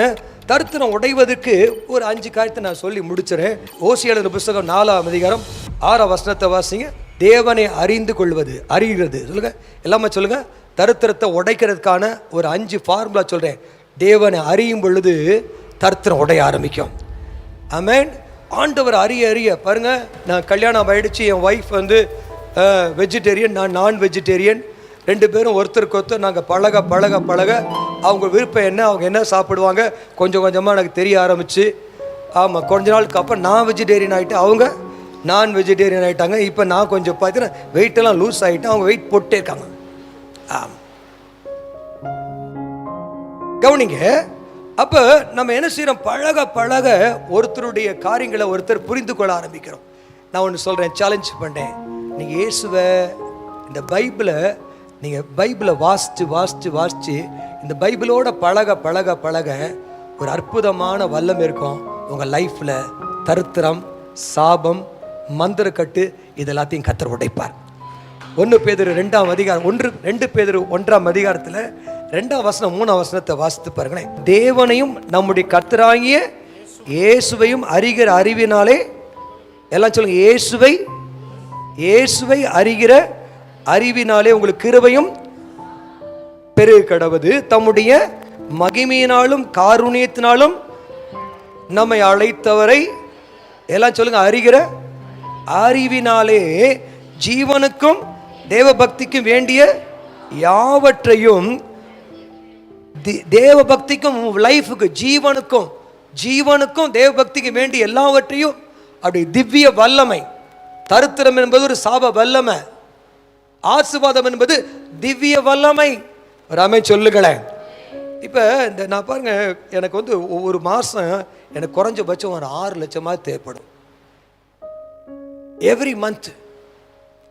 தரித்திரம் உடைவதற்கு ஒரு 5 காரியத்தை நான் சொல்லி முடிச்சுறேன். ஓசியாவின் புத்தகம் 4ஆம் அதிகாரம் 6ஆம் வசனத்தை வாசிங்க. தேவனை அறிந்து கொள்வது, அறிகிறது சொல்லுங்க, எல்லாமே சொல்லுங்க. தரித்திரத்தை உடைக்கிறதுக்கான ஒரு 5 ஃபார்முலா சொல்கிறேன். தேவனை அறியும் பொழுது தரித்திரம் உடைய ஆரம்பிக்கும். ஆமென். ஆண்டவர் அறிய பாருங்க, நான் கல்யாணம் ஆயிடுச்சு, என் ஒய்ஃப் வந்து வெஜிடேரியன், நான் வெஜிடேரியன். 2 பேரும் ஒருத்தருக்கு ஒருத்தர் நாங்கள் பழக அவங்க விருப்பம் என்ன, அவங்க என்ன சாப்பிடுவாங்க கொஞ்சம் கொஞ்சமாக எனக்கு தெரிய ஆரம்பிச்சு. ஆமாம், கொஞ்ச நாளுக்கு அப்புறம் நான் வெஜிடேரியன் ஆகிட்டேன், அவங்க நான் வெஜிடேரியன் ஆகிட்டாங்க. இப்போ நான் கொஞ்சம் பார்த்தீங்கன்னா வெயிட்டெல்லாம் லூஸ் ஆகிட்டேன், அவங்க வெயிட் போட்டே இருக்காங்க. ஆமாம், கவனிங்க. அப்போ நம்ம என்ன செய்கிறோம், பழக ஒருத்தருடைய காரியங்களை ஒருத்தர் புரிந்து கொள்ள ஆரம்பிக்கிறோம். நான் ஒன்று சொல்கிறேன், சேலஞ்ச் பண்ணேன். நீங்கள் இயேசுவை, இந்த பைபிளை வாசித்து இந்த பைபிளோட பழக ஒரு அற்புதமான வல்லம் இருக்கும் உங்கள் லைஃப்பில். தரித்திரம், சாபம், மந்திரக்கட்டு இதெல்லாத்தையும் கர்த்தர் உடைப்பார். 1 பேதுரு 2ஆம் அதிகாரம் 2 பேதுரு 1ஆம் அதிகாரத்தில் 2ஆம் வசனம் 3ஆம் வசனத்தை வாசித்து பாருங்களேன். தேவனையும் நம்முடைய கர்த்தராகிய இயேசுவையும் அறிகிற அறிவினாலே, எல்லாம் சொல்லுங்க, இயேசுவை அறிகிற அறிவினாலே உங்களுக்கு கிருபையும் பெருக கடவது, தம்முடைய மகிமையினாலும் காருண்யத்தினாலும் நம்மை அழைத்தவரை, எல்லாம் சொல்லுங்க, அறிகிற அறிவினாலே ஜீவனுக்கும் தேவ பக்திக்கும் வேண்டிய யாவற்றையும், தேவ பக்திக்கும் லைஃபுக்கு, ஜீவனுக்கும் தேவ பக்திக்கு வேண்டிய எல்லாவற்றையும் அப்படி திவ்ய வல்லமை. தரித்திரம் என்பது ஒரு சாப வல்லமை, ஆசீர்வாதம் என்பது திவ்ய வல்லமை. ராமே சொல்லுங்களேன். இப்போ இந்த நான் பாருங்க, எனக்கு வந்து ஒவ்வொரு மாதம் எனக்கு குறைஞ்சபட்சம் ஒரு 6 லட்சமாக தேவைப்படும். எவ்ரி மந்த்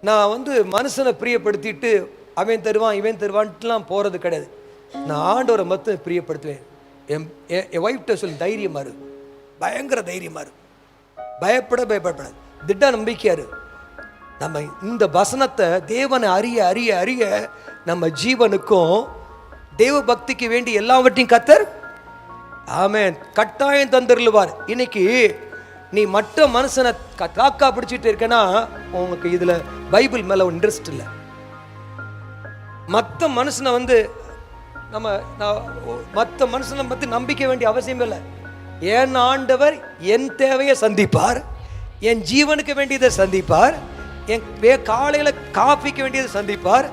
நான் வந்து மனுஷனை பிரியப்படுத்திட்டு அவன் தருவான் இவன் தருவான்ட்டுலாம் போகிறது கிடையாது. நான் ஆண்டவரை மட்டும் பிரியப்படுத்துவேன். என் ஒய்ஃப்ட்ட சொல்லி தைரியமாக இரு, பயங்கர தைரியமாக இரு, பயப்படாது, திட்ட நம்பிக்கையாரு. நம்ம இந்த வசனத்தை தேவனை அறிய நம்ம ஜீவனுக்கும் தேவ பக்திக்கு வேண்டி எல்லாவற்றையும் கர்த்தர் ஆமென் கட்டாயம் தந்துருவார். இன்னைக்கு நீ மற்ற மனுஷனை காக்கா பிடிச்சிட்டு இருக்கேன்னா உனக்கு இதில் பைபிள் மேலே ஒரு இன்ட்ரெஸ்ட் இல்லை. மற்ற மனுஷனை வந்து மற்ற மனுஷனை பற்றி நம்பிக்க வேண்டிய அவசியம் இல்லை. என் ஆண்டவர் என் தேவையை சந்திப்பார், என் ஜீவனுக்கு வேண்டியதை சந்திப்பார், என் காலையில் காஃபிக்கு வேண்டியதை சந்திப்பார்,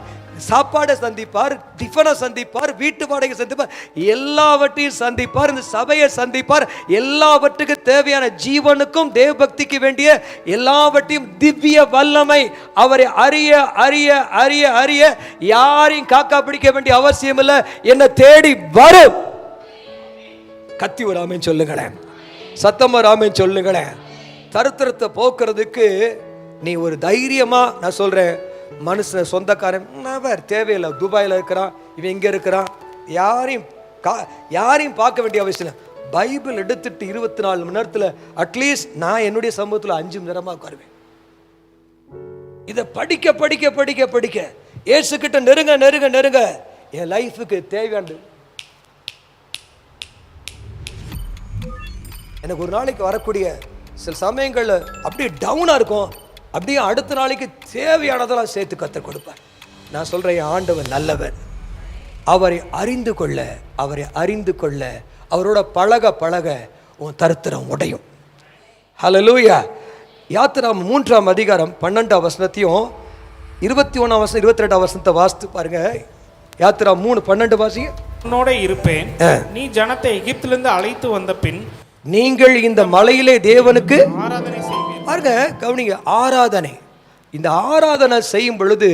சாப்பாடை சந்திப்பார், டிஃபனை சந்திப்பார், வீட்டு வாடகை சந்திப்பார், எல்லாவற்றையும் சந்திப்பார். இந்த சபையை சந்திப்பார். எல்லாவற்றுக்கும் தேவையான ஜீவனுக்கும் தேவபக்திக்கு வேண்டிய எல்லாவற்றையும் திவ்ய வல்லமை அவரை அறிய அறிய அறிய அறிய யாரையும் காக்கா பிடிக்க வேண்டிய அவசியம் இல்லை. என்ன தேடி வரும். கத்தி ஒரு ஆமென் சொல்லுங்களேன். சத்தமா ஆமென் சொல்லுங்களேன். தருத்திரத்தை போக்குறதுக்கு நீ ஒரு தைரியமா, நான் சொல்றேன், மனுஷன் சொந்தக்காரன் தேவையில்லை, துபாயில் இருக்கிறான், இவன் இங்கே இருக்கிறான், யாரையும் பார்க்க வேண்டிய அவசியம் இல்லை. பைபிள் எடுத்துட்டு 24 மணி நேரத்தில் அட்லீஸ்ட் நான் என்னுடைய சமூகத்தில் 5 மணி நேரமாக உட்காருவேன். இதை படிக்க படிக்க படிக்க படிக்க இயேசுகிட்ட நெருங்க நெருங்க நெருங்க என் லைஃபுக்கு தேவையானது. எனக்கு ஒரு நாளைக்கு வரக்கூடிய சில சமயங்களில் அப்படியே டவுனாக இருக்கும், அப்படியே அடுத்த நாளைக்கு தேவையானதெல்லாம் சேர்த்து கற்றுக் கொடுப்பார். நான் சொல்கிறேன், ஆண்டவர் நல்லவர். அவரை அறிந்து கொள்ள, அவரை அறிந்து கொள்ள, அவரோட பழக பழக உன் தரித்திரம் உடையும். ஹல்லேலூயா. யாத்திராம் 3ஆம் அதிகாரம் 12ஆம் வசனத்தையும் 21ஆம் வசனம் 22ஆம் வசனத்தை வாசித்து பாருங்க. யாத்திராம் 3:12 வாசிங்க. உன்னோட இருப்பேன், நீ ஜனத்தை எகிப்திலிருந்து அழைத்து வந்த பின் நீங்கள் இந்த மலையிலே தேவனுக்கு ஆராதனை செய்வீர்கள். பாருங்க, கவனிங்க, ஆராதனை. இந்த ஆராதனை செய்யும் பொழுது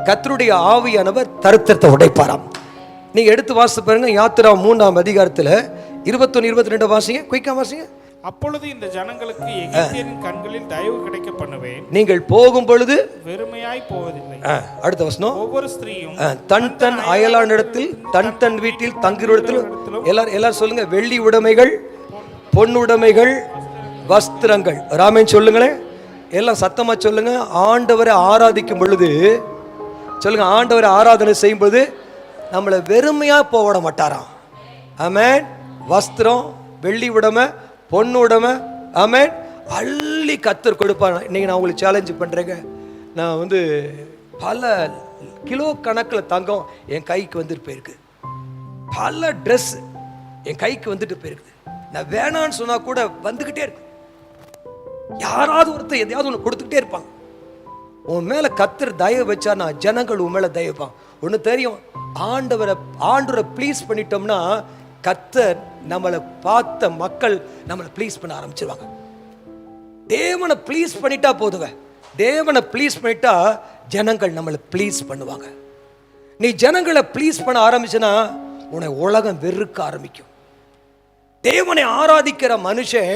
கர்த்தருடைய ஆவியானவர் தரித்திரத்தை உடைப்பாராம். நீங்க எடுத்து வாசித்து பாருங்க. யாத்திராம் 3ஆம் அதிகாரத்தில் 21, 22 வாசிங்க. குயிக்கா வாசிங்க. அப்பொழுது இந்த ஜனங்களுக்கு எகிப்தியரின் கண்களில் தயவு கிடைக்க பண்ணுவேன், நீங்கள் போகும் பொழுது வெறுமையாய் போவதில்லை. அடுத்த வசனம், ஒவ்வொரு ஸ்திரீயும் தன் தன் அயலானிடத்தில் தன் தன் வீட்டில் தங்கிடத்தில் எல்லாரும் சொல்லுங்க, வெள்ளி உடைமைகள், பொன்னுடைமைகள், வஸ்திரங்கள். ராமன் சொல்லுங்களேன், எல்லாம் சத்தமா சொல்லுங்க. ஆண்டவரை ஆராதிக்கும் பொழுது சொல்லுங்க, ஆண்டவரை ஆராதனை செய்யும் பொழுது நம்மளை வெறுமையா போட மாட்டாராம். ஆமென். வஸ்திரம், வெள்ளி உடைமை, பொண்ணு உடைமை, ஆமென், அள்ளி கர்த்தர் கொடுப்பார். இன்னைக்கு நான் உங்களுக்கு சேலஞ்சு பண்றேங்க. நான் பல கிலோ கணக்கில் தங்கம் என் கைக்கு வந்துட்டு போயிருக்கு. பல ட்ரெஸ் என் கைக்கு வந்துட்டு போயிருக்கு. நான் வேணான்னு சொன்னா கூட வந்துகிட்டே இருக்கு. யாராவது ஒருத்தர் எதையாவது ஒன்று கொடுத்துக்கிட்டே இருப்பாங்க. உன் மேல கர்த்தர் தயவு வச்சா நான் ஜனங்கள் உன் மேல தயவுப்பான். ஒன்று தெரியும், ஆண்டவரை ப்ளீஸ் பண்ணிட்டோம்னா கர்த்தர் நம்மளை பார்த்த மக்கள் நம்மளை ப்ளீஸ் பண்ண ஆரம்பிச்சிருவாங்க. தேவனை ப்ளீஸ் பண்ணிட்டா போதுங்க. தேவனை ப்ளீஸ் பண்ணிட்டா ஜனங்கள் நம்மளை ப்ளீஸ் பண்ணுவாங்க. நீ ஜனங்களை ப்ளீஸ் பண்ண ஆரம்பிச்சனா உன்னை உலகம் வெறுக்க ஆரம்பிக்கும். தேவனை ஆராதிக்கிற மனுஷன்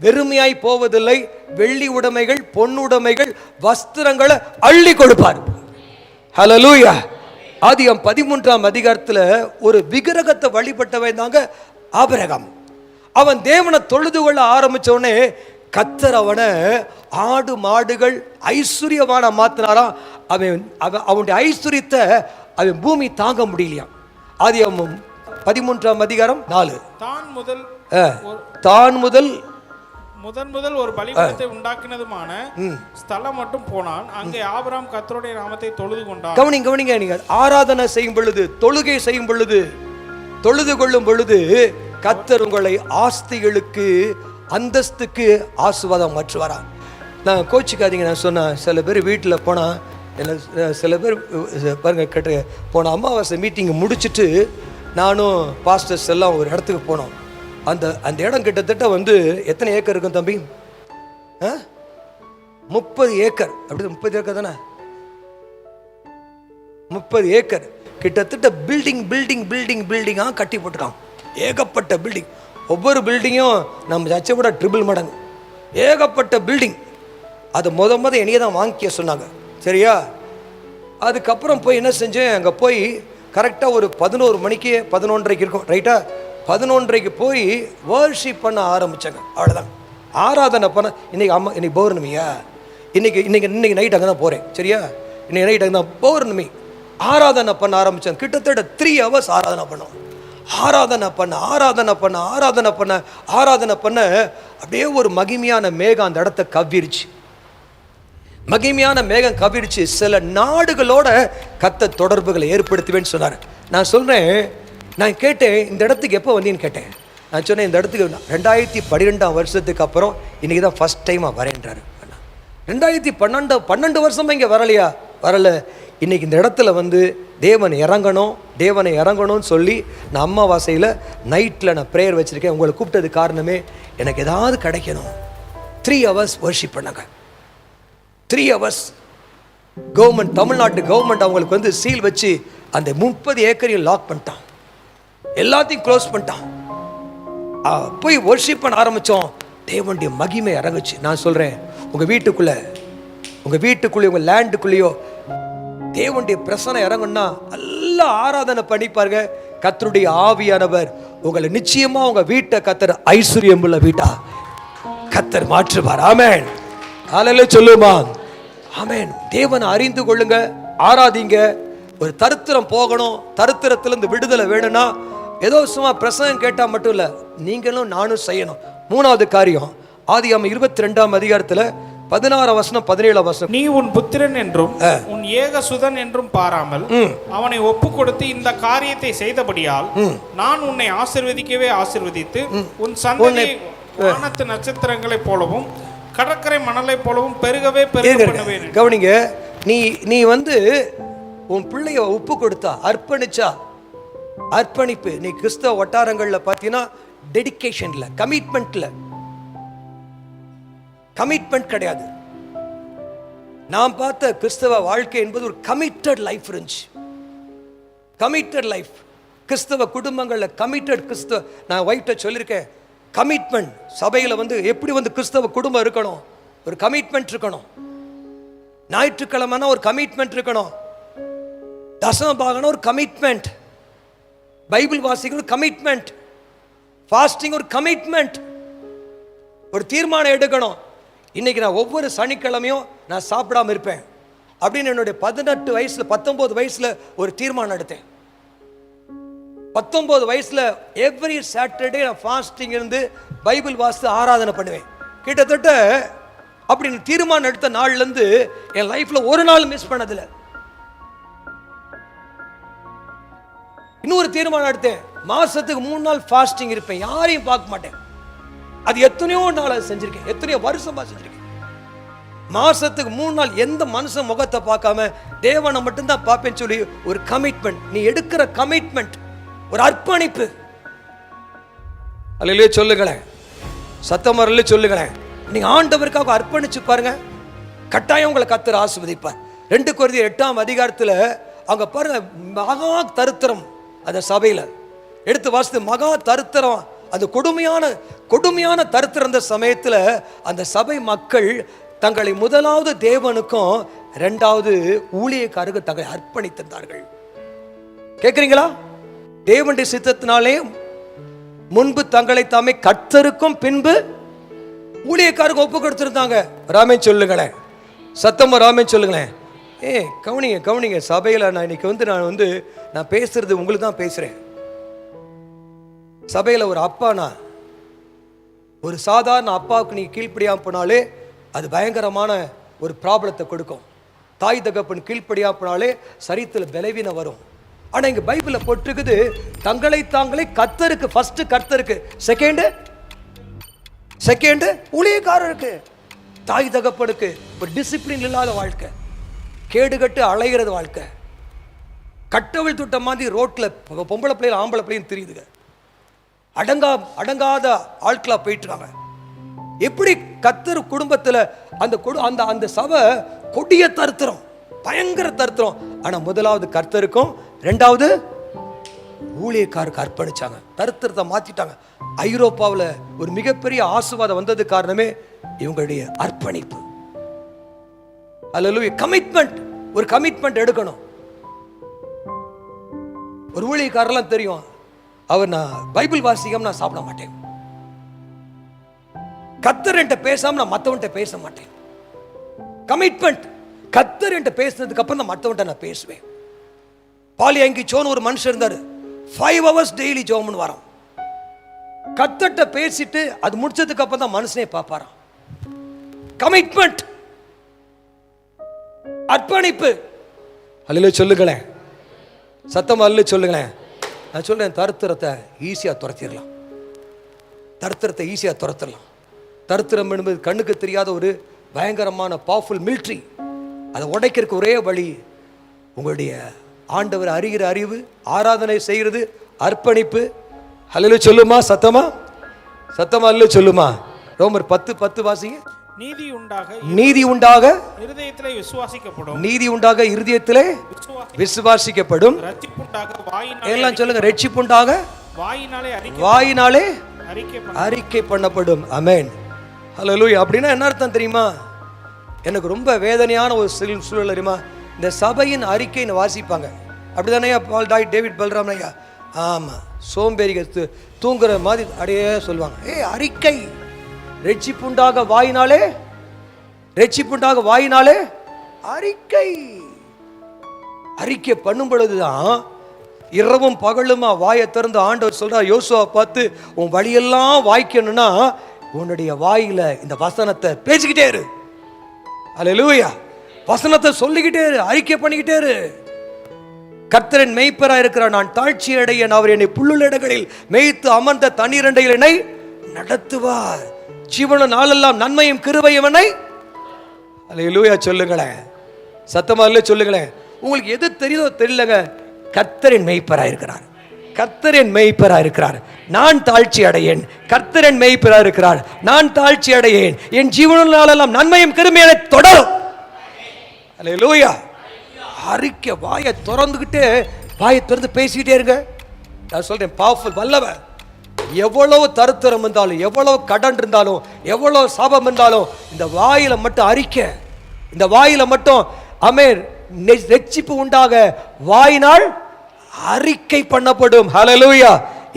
வெறுமையாய் போவதில்லை. வெள்ளி உடைமைகள், பொன்னுடைமைகள், வஸ்திரங்களை அள்ளி கொடுப்பார். ஹல்லேலூயா. ஆதியாம் 13ஆம் அதிகாரத்தில் ஒரு விக்கிரகத்தை வழிபட்டவன் தாங்க ஆபிரகாம். அவன் தேவனை தொழுது கொள்ள ஆரம்பிச்ச உடனே கர்த்தர் அவனை ஆடு மாடுகள் ஐஸ்வர்யவான மாத்தினாராம். அவனுடைய ஐஸ்வர்யத்தை அவன் பூமி தாங்க முடியலையாம். ஆதியாம் 13ஆம் அதிகாரம் 4. தான் முதல் ஒரு பலிபீடத்தை உண்டாக்கினதுமான ஸ்தலம் மட்டும் போனான். அங்கே ஆபிரகாம் கர்த்தருடைய நாமத்தை தொழுது கொண்டான். கவனிங்க, நீங்க ஆராதனை செய்யும் பொழுது, தொழுகை செய்யும் பொழுது, தொழுது கொள்ளும் பொழுது கர்த்தர் உங்களை ஆஸ்திகளுக்கு, அந்தஸ்துக்கு ஆசீர்வாதம் மாற்றுவாரா. நான் கோச்சிக்காதீங்க, நான் சொன்னேன், சில பேர் வீட்டில் போனால் சில பேர் பாருங்க கேட்டு போன அமாவாசை மீட்டிங்கை முடிச்சுட்டு நானும் பாஸ்டர்ஸ் எல்லாம் ஒரு இடத்துக்கு போனோம். அந்த இடம் கிட்டத்தட்ட எத்தனை ஏக்கர் இருக்கும் தம்பி? 30 ஏக்கர். அப்படி 30 ஏக்கர் தானே? 30 ஏக்கர் கிட்டத்தட்ட பில்டிங்காக கட்டி போட்டுருக்கான். ஏகப்பட்ட பில்டிங். ஒவ்வொரு பில்டிங்கும் நம்ம சர்ச்சை விட ட்ரிபிள் மடங்கு. ஏகப்பட்ட பில்டிங். அது முத என்னையே தான் வாங்கிக்க சொன்னாங்க. சரியா? அதுக்கப்புறம் போய் என்ன செஞ்சேன், அங்கே போய் கரெக்டாக ஒரு 11 மணிக்கு 11:30 இருக்கும், ரைட்டா? 11:30 போய் வர்ஷிப் பண்ண ஆரம்பித்தாங்க. அவ்வளோதான், ஆராதனை பண்ண. இன்னைக்கு பௌர்ணமியா? இன்னைக்கு நைட் அங்கே தான் போகிறேன். சரியா? இன்னைக்கு நைட் அங்கே தான் பௌர்ணமி. ஆராதனை பண்ண ஆரம்பித்தாங்க. கிட்டத்தட்ட 3 hours ஆராதனை பண்ணோம். ஆராதனை பண்ண அப்படியே ஒரு மகிமையான மேகம் அந்த இடத்த கவ்விருச்சு. மகிமையான மேகம் கவிரிச்சு. சில நாடுகளோட கர்த்தர் தொடர்புகளை ஏற்படுத்துவேன்னு சொன்னார். நான் சொல்கிறேன், நான் கேட்டேன், இந்த இடத்துக்கு எப்போ வந்தீங்கன்னு கேட்டேன். நான் சொன்னேன், இந்த இடத்துக்கு 2012ஆம் வருஷத்துக்கு அப்புறம் இன்றைக்கி தான் ஃபஸ்ட் டைமாக வரேன்றாரு. 2012 வருஷமாக இங்கே வரலையா? வரலை. இன்னைக்கு இந்த இடத்துல வந்து தேவனை இறங்கணும்னு சொல்லி நான் அம்மாவாசையில் நைட்டில் நான் ப்ரேயர் வச்சுருக்கேன். உங்களை கூப்பிட்டது காரணமே எனக்கு ஏதாவது கிடைக்கணும். 3 hours வர்ஷிப் பண்ணாங்க. 3 hours கவர்மெண்ட், தமிழ்நாட்டு கவர்மெண்ட் அவங்களுக்கு வந்து சீல் வச்சு அந்த 30 ஏக்கரையும் லாக் பண்ணிட்டான், எல்லாத்தையும் க்ளோஸ் பண்ணிட்டான். போய் வர்ஷிப் பண்ண ஆரம்பித்தோம். தேவனுடைய மகிமை இறங்குச்சு. நான் சொல்கிறேன், உங்கள் வீட்டுக்குள்ளே உங்கள் லேண்டுக்குள்ளேயோ தேவனுடைய பிரசனை இறங்குன்னா நல்லா ஆராதனை பண்ணிப்பாருங்க. கர்த்தருடைய ஆவியானவர் உங்களை நிச்சயமா உங்க வீட்டை கர்த்தர் ஐஸ்வர்யம் உள்ள வீட்டா கர்த்தர் மாற்றுவார். ஆமென். ஹல்லேலூயா சொல்லுமா? ஆமென். தேவனை அறிந்து கொள்ளுங்க, ஆராதிங்க. ஒரு தரித்திரம் போகணும், தரித்திரத்திலிருந்து விடுதலை வேணும்னா ஏதோ சும்மா பிரசங்கம் கேட்டா மட்டும் இல்ல, நீங்களும் நானும் செய்யணும். 3வது காரியம், ஆதியாகமம் 22ஆம் அதிகாரத்தில் 16 வசனம் 17 வசனம். நீ உன் புத்திரன் என்றும் உன் ஏக சுதன் என்றும் பாராமல் அவனை ஒப்பு கொடுத்து இந்த காரியத்தை செய்தபடியால் நான் உன்னை ஆசீர்வதிக்கவே ஆசீர்வதித்து உன் சந்ததியை வானத்து நட்சத்திரங்களைப் போலவும் கடற்கரை மணலைப் போலவும் பெருகவே பெருக பண்ணுவேன். கவனிங்க, நீ வந்து உன் பிள்ளைய ஒப்பு கொடுத்தா, அர்ப்பணிச்சா, அர்ப்பணிப்பு. நீ கிறிஸ்தவ வட்டாரங்கள்ல பார்த்தீங்கன்னா டெடிகேஷன்ல, கமிட்மெண்ட் கிடையாது. நான் பார்த்த கிறிஸ்தவ வாழ்க்கை என்பது ஒரு கமிட்டட் லைஃப் இருந்துச்சு. Committed life. கிறிஸ்தவ குடும்பங்களில் கமிட்டட் கிறிஸ்தவ, நான் ஒய்ஃப்ட்ட சொல்லியிருக்கேன், கமிட்மெண்ட். சபையில் வந்து எப்படி வந்து கிறிஸ்தவ குடும்பம் இருக்கணும், ஒரு கமிட்மெண்ட் இருக்கணும். ஞாயிற்றுக்கிழமைனா ஒரு கமிட்மெண்ட் இருக்கணும். தசம பாகனா ஒரு கமிட்மெண்ட். பைபிள் வாசிக்க ஒரு கமிட்மெண்ட். ஃபாஸ்டிங் ஒரு கமிட்மெண்ட். ஒரு தீர்மானம் எடுக்கணும். இன்னைக்கு நான் ஒவ்வொரு சனிக்கிழமையும் நான் சாப்பிடாம இருப்பேன் அப்படின்னு என்னுடைய 19 வயசுல ஒரு தீர்மானம் எடுத்தேன். 19 வயசுல எவ்ரி சாட்டர்டே நான் ஃபாஸ்டிங் இருந்து பைபிள் வாசித்து ஆராதனை பண்ணுவேன். கிட்டத்தட்ட அப்படின்னு தீர்மானம் எடுத்த நாள்ல இருந்து என் லைஃப்ல ஒரு நாள் மிஸ் பண்ணதில்லை. இன்னொரு தீர்மானம் எடுத்தேன், மாசத்துக்கு 3 நாள் ஃபாஸ்டிங் இருப்பேன், யாரையும் பார்க்க மாட்டேன். அது எத்தனையோ நாள் செஞ்சிருக்கேன், எத்தனையோ வருஷமா செஞ்சிருக்கேன். மாசத்துக்கு 3 நாள் எந்த மனுஷன் முகத்தை பார்க்காம தேவனை மட்டும்தான் பார்ப்பேன்னு சொல்லி ஒரு கமிட்மெண்ட். நீ எடுக்கிற கமிட்மெண்ட் ஒரு அர்ப்பணிப்பு. அல்லேலூயா சொல்லுங்களேன், சத்தமரல சொல்லுங்களேன். நீங்க ஆண்டவருக்காக அர்ப்பணிச்சு பாருங்க, கட்டாயம் உங்களை கர்த்தர் ஆசீர்வதிப்பார். 2 கொரிந்தியர் 8ஆம் அதிகாரத்தில் அங்க பாருங்க, மகா தரித்திரம். அந்த சபையில எடுத்து வாசித்து மகா தரித்திரம், அந்த கொடுமையான தரித்திரம். அந்த சமயத்தில் அந்த சபை மக்கள் தங்களை முதலாவது தேவனுக்கும் 2வது ஊழியக்காரருக்கு தங்களை அர்ப்பணித்திருந்தார்கள். கேட்குறீங்களா? தேவனுடைய சித்தத்தினாலே முன்பு தங்களை தாமே கர்த்தருக்கும் பின்பு ஊழியக்காரருக்கு ஒப்பு கொடுத்திருந்தாங்க. ராமேன் சொல்லுங்களேன், சத்தமா ராமேன் சொல்லுங்களேன். கவனிங்க சபையில் நான் இன்னைக்கு நான் பேசுறது உங்களுக்கு தான் பேசுறேன். சபையில் ஒரு அப்பானா, ஒரு சாதாரண அப்பாவுக்கு நீ கீழ்ப்படியாம போனாலே அது பயங்கரமான ஒரு ப்ராப்ளத்தை கொடுக்கும். தாய் தகப்பன் கீழ்ப்படியாம போனாலே சரீரத்தில் பலவீனம் வரும். ஆனால் இங்கே பைபிளில் போட்டிருக்குது, தங்களை தாங்களே கர்த்தருக்கு, ஃபர்ஸ்ட் கர்த்தருக்கு, செகண்ட் ஊழியக்காரருக்கு. தாய் தகப்பனுக்கு ஒரு டிசிப்ளின் இல்லாத வாழ்க்கை, கேடுகட்டு அலைகிறது வாழ்க்கை, கட்டவில் துட்ட மாதிரி ரோட்டில் பொம்பளை பிள்ளைகள் ஆம்பளை பிள்ளையும் தெரியுதுங்க, அடங்காத ஆட்களா போயிட்டுருக்காங்க. எப்படி கர்த்தர் குடும்பத்தில் அந்த சபை கொடிய தரித்திரம், பயங்கர தரித்திரம். ஆனா முதலாவது கர்த்தருக்கும் 2வது ஊழியக்காருக்கு அர்ப்பணிச்சாங்க, தரித்திரத்தை மாத்திட்டாங்க. ஐரோப்பாவில் ஒரு மிகப்பெரிய ஆசீர்வாதம் வந்தது காரணமே இவங்களுடைய அர்ப்பணிப்பு. அல்லேலூயா. கமிட்மெண்ட், ஒரு கமிட்மெண்ட் எடுக்கணும். ஒரு ஊழியக்காரெல்லாம் தெரியும், அவர் நான் பைபிள் வாசிக்காம நான் சாப்பிட மாட்டேன், கர்த்தர் என்கிட்ட பேசாம நான் மற்றவன்கிட்ட பேச மாட்டேன். கமிட்மெண்ட். கர்த்தர் என்கிட்ட பேசினதுக்கு அப்புறம் தான் மற்றவன்கிட்ட நான் பேசுவேன். பாலியங்கி சோன் ஒரு மனுஷன் இருந்தாரு, 5 hours டெய்லி ஜோம்னு வரோம். கர்த்தர்ட்ட பேசிட்டு அது முடிச்சதுக்கு அப்புறம் தான் மனுஷனே பார்ப்பாராம். கமிட்மெண்ட், அர்ப்பணிப்பு. அல்லேலூயா சொல்லுங்களேன், சத்தமா அல்லேலூயா சொல்லுங்களேன். நான் சொல்றேன், தரித்திரத்தை ஈஸியாக துரத்திடலாம். தரித்திரத்தை ஈஸியாக துரத்திடலாம். தரித்திரம் என்பது கண்ணுக்கு தெரியாத ஒரு பயங்கரமான பவர்ஃபுல் மிலிட்ரி. அதை உடைக்கிறதுக்கு ஒரே வழி உங்களுடைய ஆண்டவர் அறிகிற அறிவு, ஆராதனை செய்கிறது, அர்ப்பணிப்பு. ஹல்லேலூயா சொல்லுமா? சத்தமா சத்தமா அல்ல சொல்லுமா? ரோமர் 10:10 வாசிங்க. நீதி உண்டாக இருதயத்திலே விசுவாசிக்கப்படும், நீதி உண்டாக இருதயத்திலே விசுவாசிக்கப்படும். எல்லாம் சொல்லுங்க. ரட்சிப்புண்டாக வாயினாலே அறிக்கை பண்ணப்படும். ஆமென். ஹல்லேலூயா. அப்படின்னா என்ன அர்த்தம் தெரியுமா? எனக்கு ரொம்ப வேதனையான ஒரு சூழல் தெரியுமா? இந்த சபையின் அறிக்கைன்னு வாசிப்பாங்க, அப்படிதானே பால் டேவிட் பல்ராம் ஐயா? ஆமா, சோம்பேறிகள் தூங்குற மாதிரி அப்படியே சொல்லுவாங்க. அறிக்கை, ரட்சிப்புண்டாக வாயினாலே, ரட்சிப்புண்டாக வாயினாலே அறிக்கை. அறிக்கை பண்ணும் பொழுதுதான் இரவும் பகலுமா வாயை திறந்து ஆண்டவர் சொல்றார், யோசுவா பார்த்து, உன் வழியெல்லாம் வாய்க்கணும்னா உன்னுடைய வாயில இந்த வசனத்தை பேசிக்கிட்டே இரு. அல்லேலூயா. வசனத்தை சொல்லிக்கிட்டே இரு, அறிக்கை பண்ணிக்கிட்டே இரு. கர்த்தரின் மேய்ப்பரா இருக்கிறார், நான் தாழ்ச்சி அடையேன், அவர் என்னை புல்லுள்ள இடங்களில் மேய்த்து அமர்ந்த தண்ணீரண்டையில் என்னை நடத்துவார், ஜீவன நாளெல்லாம் நன்மையும் கிருபையும் என்னை. அல்லேலூயா சொல்லுங்களேன், சத்தமா இல்ல சொல்லுங்களேன். உங்களுக்கு எது தெரியுதோ தெரியலங்க, கர்த்தரின் மேய்ப்பரா இருக்கிறார், கர்த்தரின் மேய்ப்பரா இருக்கிறார், நான் தாழ்ச்சி அடையேன். கர்த்தரின் மேய்ப்பரா இருக்கிறார், நான் தாழ்ச்சி அடையேன், என் ஜீவன நாளெல்லாம் நன்மையும் கிருபையும் என்னை தொடரும். அல்லேலூயா. அறிக்கை, வாயை திறந்துக்கிட்டு, வாயை திறந்து பேசிக்கிட்டே இருங்க. நான் சொல்றேன், பவர்ஃபுல், வல்லவர். எவ்வளவு தருத்திரம் இருந்தாலும், எவ்வளவு கடன் இருந்தாலும், எவ்வளவு சாபம் இருந்தாலும், இந்த வாயில மட்டும் அறிக்கை, இந்த வாயில மட்டும் ஆமென், ரட்சிப்பு உண்டாக வாயினால் அறிக்கை பண்ணப்படும். ஹல்லேலூயா.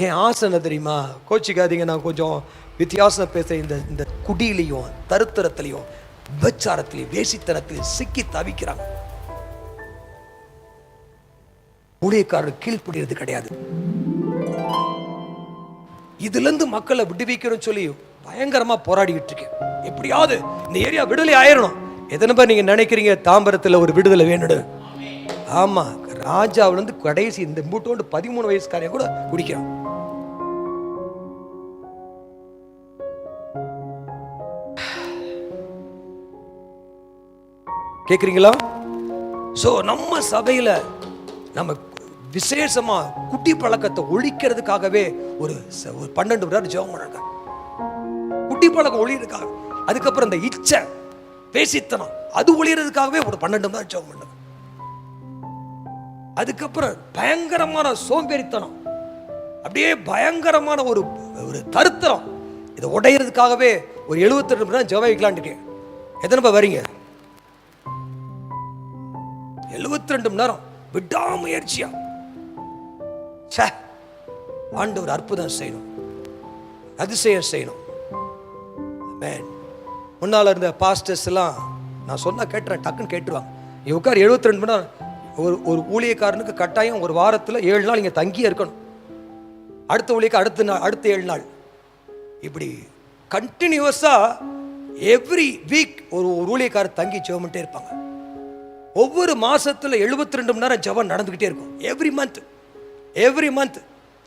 என் ஆசை தெரியுமா? கோச்சிக்காதீங்க, நான் கொஞ்சம் வித்தியாசம் பேசுறேன். இந்த குடியிலையும் தருத்திரத்திலையும் விபச்சாரத்திலையும் வேசித்தனத்திலையும் சிக்கி தவிக்கிறாங்க. ஊழியக்காரர் கீழ்ப்படிறது கிடையாது. இதுல இருந்து மக்களை விடுவிக்கணும் சொல்லி பயங்கரமா போராடிக்கிட்டு இருக்கேன். எப்படியாவது இந்த ஏரியா விடுதலை ஆயிரணும். எத்தனை பேர் நீங்க நினைக்கிறீங்க தாம்பரத்தில் ஒரு விடுதலை வேணும்? ஆமா, ராஜாவுல இருந்து கடைசி இந்த மூட்டோண்டு 13 வயசுக்காரைய கூட குடிக்கிறான். கேக்குறீங்களா? சோ நம்ம சபையில நம்ம விசேஷமா குட்டி பழக்கத்தை ஒழிக்கிறதுக்காகவே ஒரு 12 மணி நேரம் ஜெபம் பண்ணாங்க. குட்டி பழக்கம் ஒழிக்கிறதுக்காக. அதுக்கப்புறம் இந்த இச்சை, பேசித்தனம், அது ஒழிகிறதுக்காகவே ஒரு 12 மணி நேரம் ஜெபம் பண்ணாங்க. அதுக்கப்புறம் பயங்கரமான சோம்பேறித்தனம், அப்படியே பயங்கரமான ஒரு தருத்திரம், இதை உடையிறதுக்காகவே ஒரு 72 மணி நேரம் ஜெபம் வைக்கலான்னு இருக்கேன். எத்தனை பேர் வரீங்க? 72 மணி நேரம் விடாமுயற்சியா. ஆண்டவர் அற்புதம் செய்யணும், அதிசயம் செய்யணும். முன்னால இருந்த பாஸ்டர்ஸ் எல்லாம் நான் சொன்னா கேட்டுறேன், டக்குன்னு கேட்டுருவாங்க. உட்கார் 72 மணி நேரம். ஒரு ஊழியக்காரனுக்கு கட்டாயம் ஒரு வாரத்தில் 7 நாள் இங்கே தங்கியே இருக்கணும். அடுத்த ஊழியக்கு அடுத்த 7 நாள், இப்படி கண்டினியூஸா எவ்ரி வீக் ஒரு ஊழியக்காரர் தங்கி ஜெபம்ட்டே இருப்பாங்க. ஒவ்வொரு மாசத்துல 72 மணி நேரம் ஜெபம் நடந்துகிட்டே இருக்கும். எவ்ரி மந்த்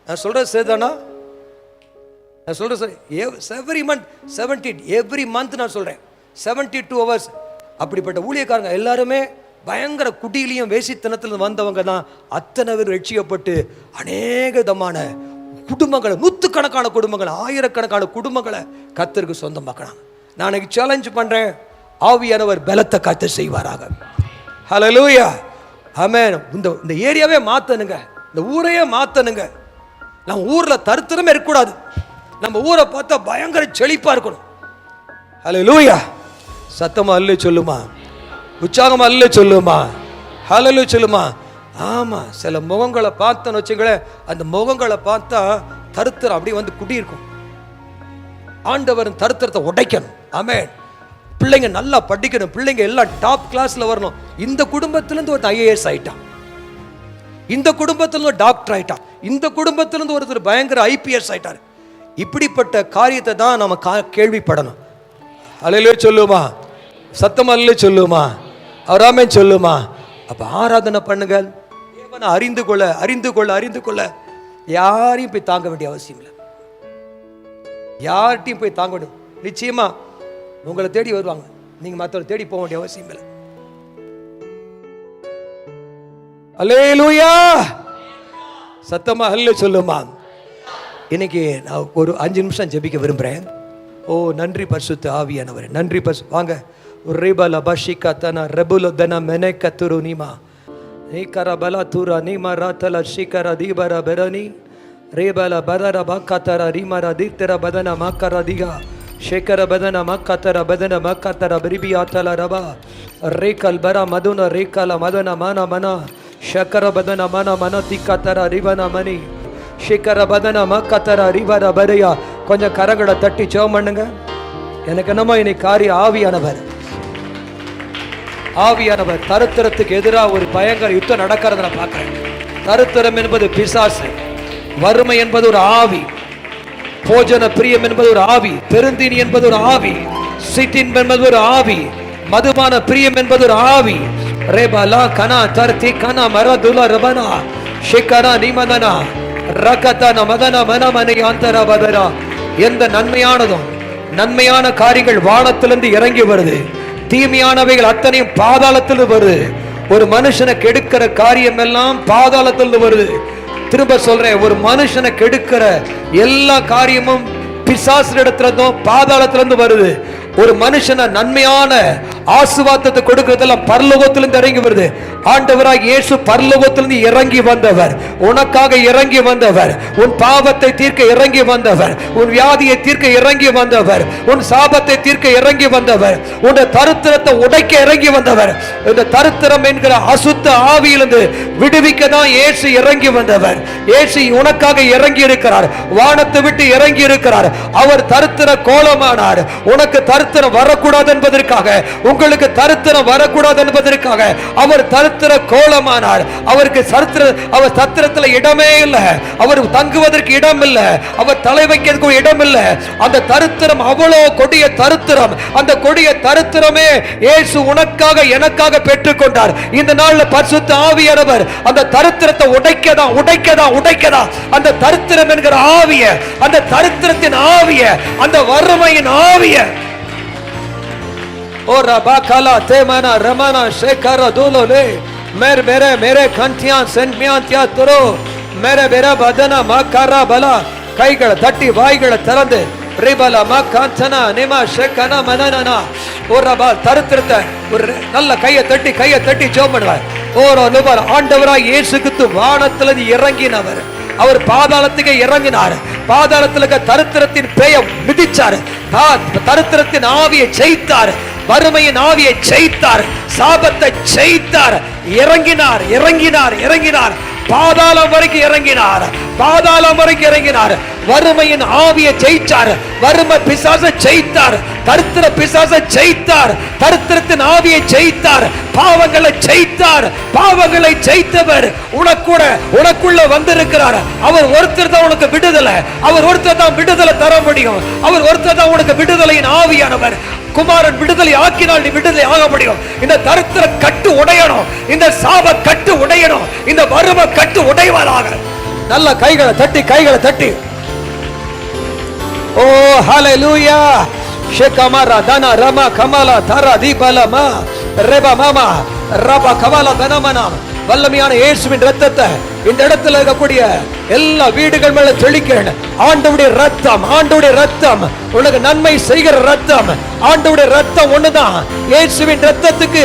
நான் சொல்றது சரிதானா? நான் சொல்றேன் sir, every month 70, every month நான் சொல்றேன் 72 hours. அப்படிப்பட்ட ஊழியக்காரங்க எல்லாருமே பயங்கர குடியிலையும் வேசித்தனத்தில் வந்தவங்க தான். அத்தனை பேர் ரட்சிக்கப்பட்டு அநேக விதமான குடும்பங்களை, 100கணக்கான குடும்பங்கள், 1000கணக்கான குடும்பங்களை கர்த்தருக்கு சொந்தமாக்குறாங்க. நான் எனக்கு சேலஞ்ச் பண்றேன், ஆவியானவர் பலத்தை காத்து செய்வாராக. ஹல்லேலூயா. ஆமென். இந்த ஏரியாவே மாத்தணுங்க, இந்த ஊரையே மாத்தணுங்க. நம்ம ஊர்ல தருத்திரமே இருக்கக்கூடாது. நம்ம ஊரை பார்த்தா பயங்கர செழிப்பா இருக்கணும். ஹல்லேலூயா. சத்தமா அல்ல சொல்லுமா? உற்சாகமா அல்ல சொல்லுமா? ஹல்லேலூயா சொல்லுமா? ஆமா, சில முகங்களை பார்த்தோன்னு வச்சுங்களேன், அந்த முகங்களை பார்த்தா தருத்திரம் அப்படி வந்து குடியிருக்கும். ஆண்டவரின் தருத்திரத்தை உடைக்கணும். ஆமென். பிள்ளைங்க நல்லா படிக்கணும், பிள்ளைங்க எல்லாம் டாப் கிளாஸ்ல வரணும். இந்த குடும்பத்திலிருந்து ஒரு IAS ஆயிட்டான், இந்த குடும்பத்திலிருந்து டாக்டர் ஆயிட்டான், இந்த குடும்பத்திலிருந்து ஒருத்தர் பயங்கர IPS ஆயிட்டார். இப்படிப்பட்ட காரியத்தை தான் நம்ம கேள்விப்படணும். அல்லேலூயா சொல்லுமா? சத்தமா அல்ல சொல்லுமா? அவராமே சொல்லுமா? அப்ப ஆராதனை பண்ணுங்க. தேவனை அறிந்து கொள்ள அறிந்து கொள்ள அறிந்து கொள்ள யாரையும் போய் தாங்க வேண்டிய அவசியம் இல்லை. யார்கிட்டையும் போய் தாங்க வேண்டும். நிச்சயமா உங்களை தேடி வருவாங்க, நீங்க மற்றவங்களை தேடி போக வேண்டிய அவசியம் இல்லை. அல்லேலூயா. சத்தமா அல்ல சொல்லுமா. இன்னைக்கு நான் ஒரு 5 நிமிஷம் ஜெபிக்க விரும்புகிறேன். ஓ நன்றி பரிசுத்த ஆவியானவர், நன்றி வாங்க. ரிபல பஷிகா தன ரெபுல தன மெனக்க துரு நீமா நீகர பல துரா நீமா ராத்தல ஷிகர தீபர பெரனி ரிபல பதர பக்கதர ரிமர தீத்தர பதன மக்கர திகா ஷேகர பதன மக்கதர பதன மக்கதர பிரிபி ஆத்தல ரபா ரேகல் பர மதுன ரேகல மதன மன மன ஷக்கர பதன மன மன திக்கதர ரிபன மணி ஷிகர பதன மக்கதர ரிவர பரையா. கொஞ்சம் கரங்களை தட்டி ஜெபம் பண்ணுங்க. எனக்கு என்னமோ இன்னைக்கு காரிய ஆவியானவர் தருத்திரத்துக்கு எதிராக ஒரு பயங்கர யுத்தம் நடக்கிறத நான் பார்க்கிறேன். தருத்திரம் என்பது பிசாசு, வறுமை என்பது ஒரு ஆவி, போஜன பிரியம் என்பது ஒரு ஆவி, பெருந்தீனி என்பது ஒரு ஆவி, சிட்டின் என்பது ஒரு ஆவி, மதுபான பிரியம் என்பது ஒரு ஆவி. ரேபலா கனா தர்த்தி கனா மரதுல ரபனா ஷிகரா நிமதனா ரகதன மதன மனமனை ஆந்தர பதரா. எந்த நன்மையான காரியங்கள் வானத்திலிருந்து இறங்கி வருது, தீமையானவைகள் அத்தனையும் பாதாளத்திலிருந்து வருது. ஒரு மனுஷனை கெடுக்கிற காரியம் எல்லாம் பாதாளத்திலிருந்து வருது. திரும்ப சொல்றேன், ஒரு மனுஷனை கெடுக்கிற எல்லா காரியமும் பிசாசிடத்திலிருந்தும் பாதாளத்திலிருந்து வருது. ஒரு மனுஷனை நன்மையான ஆசீர்வாதத்தை கொடுக்கிறதெல்லாம் பரலோகத்திலிருந்து இறங்கி வருது. ஆண்டவராக இயேசு பரலோகத்திலிருந்து இறங்கி வந்தவர், உனக்காக இறங்கி வந்தவர், உன் பாவத்தை தீர்க்க இறங்கி வந்தவர், உன் வியாதியை தீர்க்க இறங்கி வந்தவர், உன் சாபத்தை தீர்க்க இறங்கி வந்தவர், உன் தரித்திரத்தை உடைக்க இறங்கி வந்தவர். இந்த தரித்திரம் என்கிற அசுத்த ஆவியிலிருந்து விடுவிக்க தான் இயேசு இறங்கி வந்தவர். இயேசு உனக்காக இறங்கி இருக்கிறார், வானத்தை விட்டு இறங்கி இருக்கிறார். அவர் தரித்திர கோலமானார். உனக்கு தரித்திரம் வரக்கூடாது என்பதற்காக, உங்களுக்கு தரித்திரம் வரக்கூடாது என்பதற்காக அவர் தரித்திர கோலமானார். அவருக்கு அவர் சத்திரத்தில் இடமே இல்லை, அவர் தங்குவதற்கு இடம் இல்லை, அவர் தலை வைக்கிறதுக்கு இடம் இல்லை. அந்த தரித்திரம் அவ்வளோ கொடிய தரித்திரம். அந்த கொடிய தரித்திரமே இயேசு உனக்காக எனக்காக பெற்றுக்கொண்டார். இந்த நாள்ல பரிசுத்த ஆவியானவர் அந்த தரித்திரத்தை உடைக்கதான் அந்த தரித்திரம் என்கிற ஆவிய, அந்த தரித்திரத்தின் ஆவிய, அந்த வறுமையின் ஆவிய ஓரா பாகாலா தேமனா ரமனா ஷேகர தூலோலே மேரே கந்தியான் சென்மியாந்தியா துரோ மேரே பதனா மகரா பலா. கைகளை தட்டி வாய்களை திறந்து ரிபலா மகாந்தனா நிமா ஷேகனா மனனனா ஓரபா தரித்திரத்தை ஒரு நல்ல கையை தட்டி ஜெபம் பண்ணுவார். ஓரோ நுபர் ஆண்டவராய் இயேசு கிறிஸ்து வானத்திலிருந்து இறங்கினவர். அவர் பாதாளத்துக்கு இறங்கினார். பாதாளத்துல தரித்திரத்தின் பேயை மிதிச்சார். தரித்திரத்தின் ஆவியை ஜெயித்தார், வறுமையின் ஆவியை ஜெயித்தார், சாபத்தை ஜெயித்தார். இறங்கினார் பாதாளம் வரைக்கும் இறங்கினார். வறுமையின் ஆவியை ஜெயிச்சார், வறுமை பிசாசை ஜெயித்தார், தரித்திர பிசாசை ஜெயித்தார், தரித்திரத்தின் ஆவியை ஜெயித்தார், பாவங்களை ஜெயித்தவர் உனக்குள்ள வந்திருக்கிறார். அவர் ஒருத்தர் தான் உனக்கு விடுதலை, அவர் ஒருத்தர் தான் விடுதலை தர முடியும். அவர் ஒருத்தர் தான் உனக்கு விடுதலையின் ஆவியானவர். குமாரன் விடுதலை ஆக்கினால் நீ விடுதலை ஆக முடியும். இந்த தரித்திர கட்டு உடையணும், இந்த சாப கட்டு உடையணும், இந்த வறுமை கட்டு உடைவதாக. நல்ல கைகளை தட்டி ஓ ஹalleluya. ஷேகமாரா தனா ரமா கமலா தரா தீபலமா ரெபா மாமா ரபா கமலா தனமனா. வல்லமையான இயேசுவின் இரத்தத்தை இந்த இடத்துல இருக்கக்கூடிய எல்லா வீடுகள் மேல தெளிக்கிறேன். ஆண்டவருடைய ரத்தம் உனக்கு நன்மை செய்கிற ரத்தம். ஆண்டவருடைய ரத்தம் ஒண்ணுதான். இயேசுவின் ரத்தத்துக்கு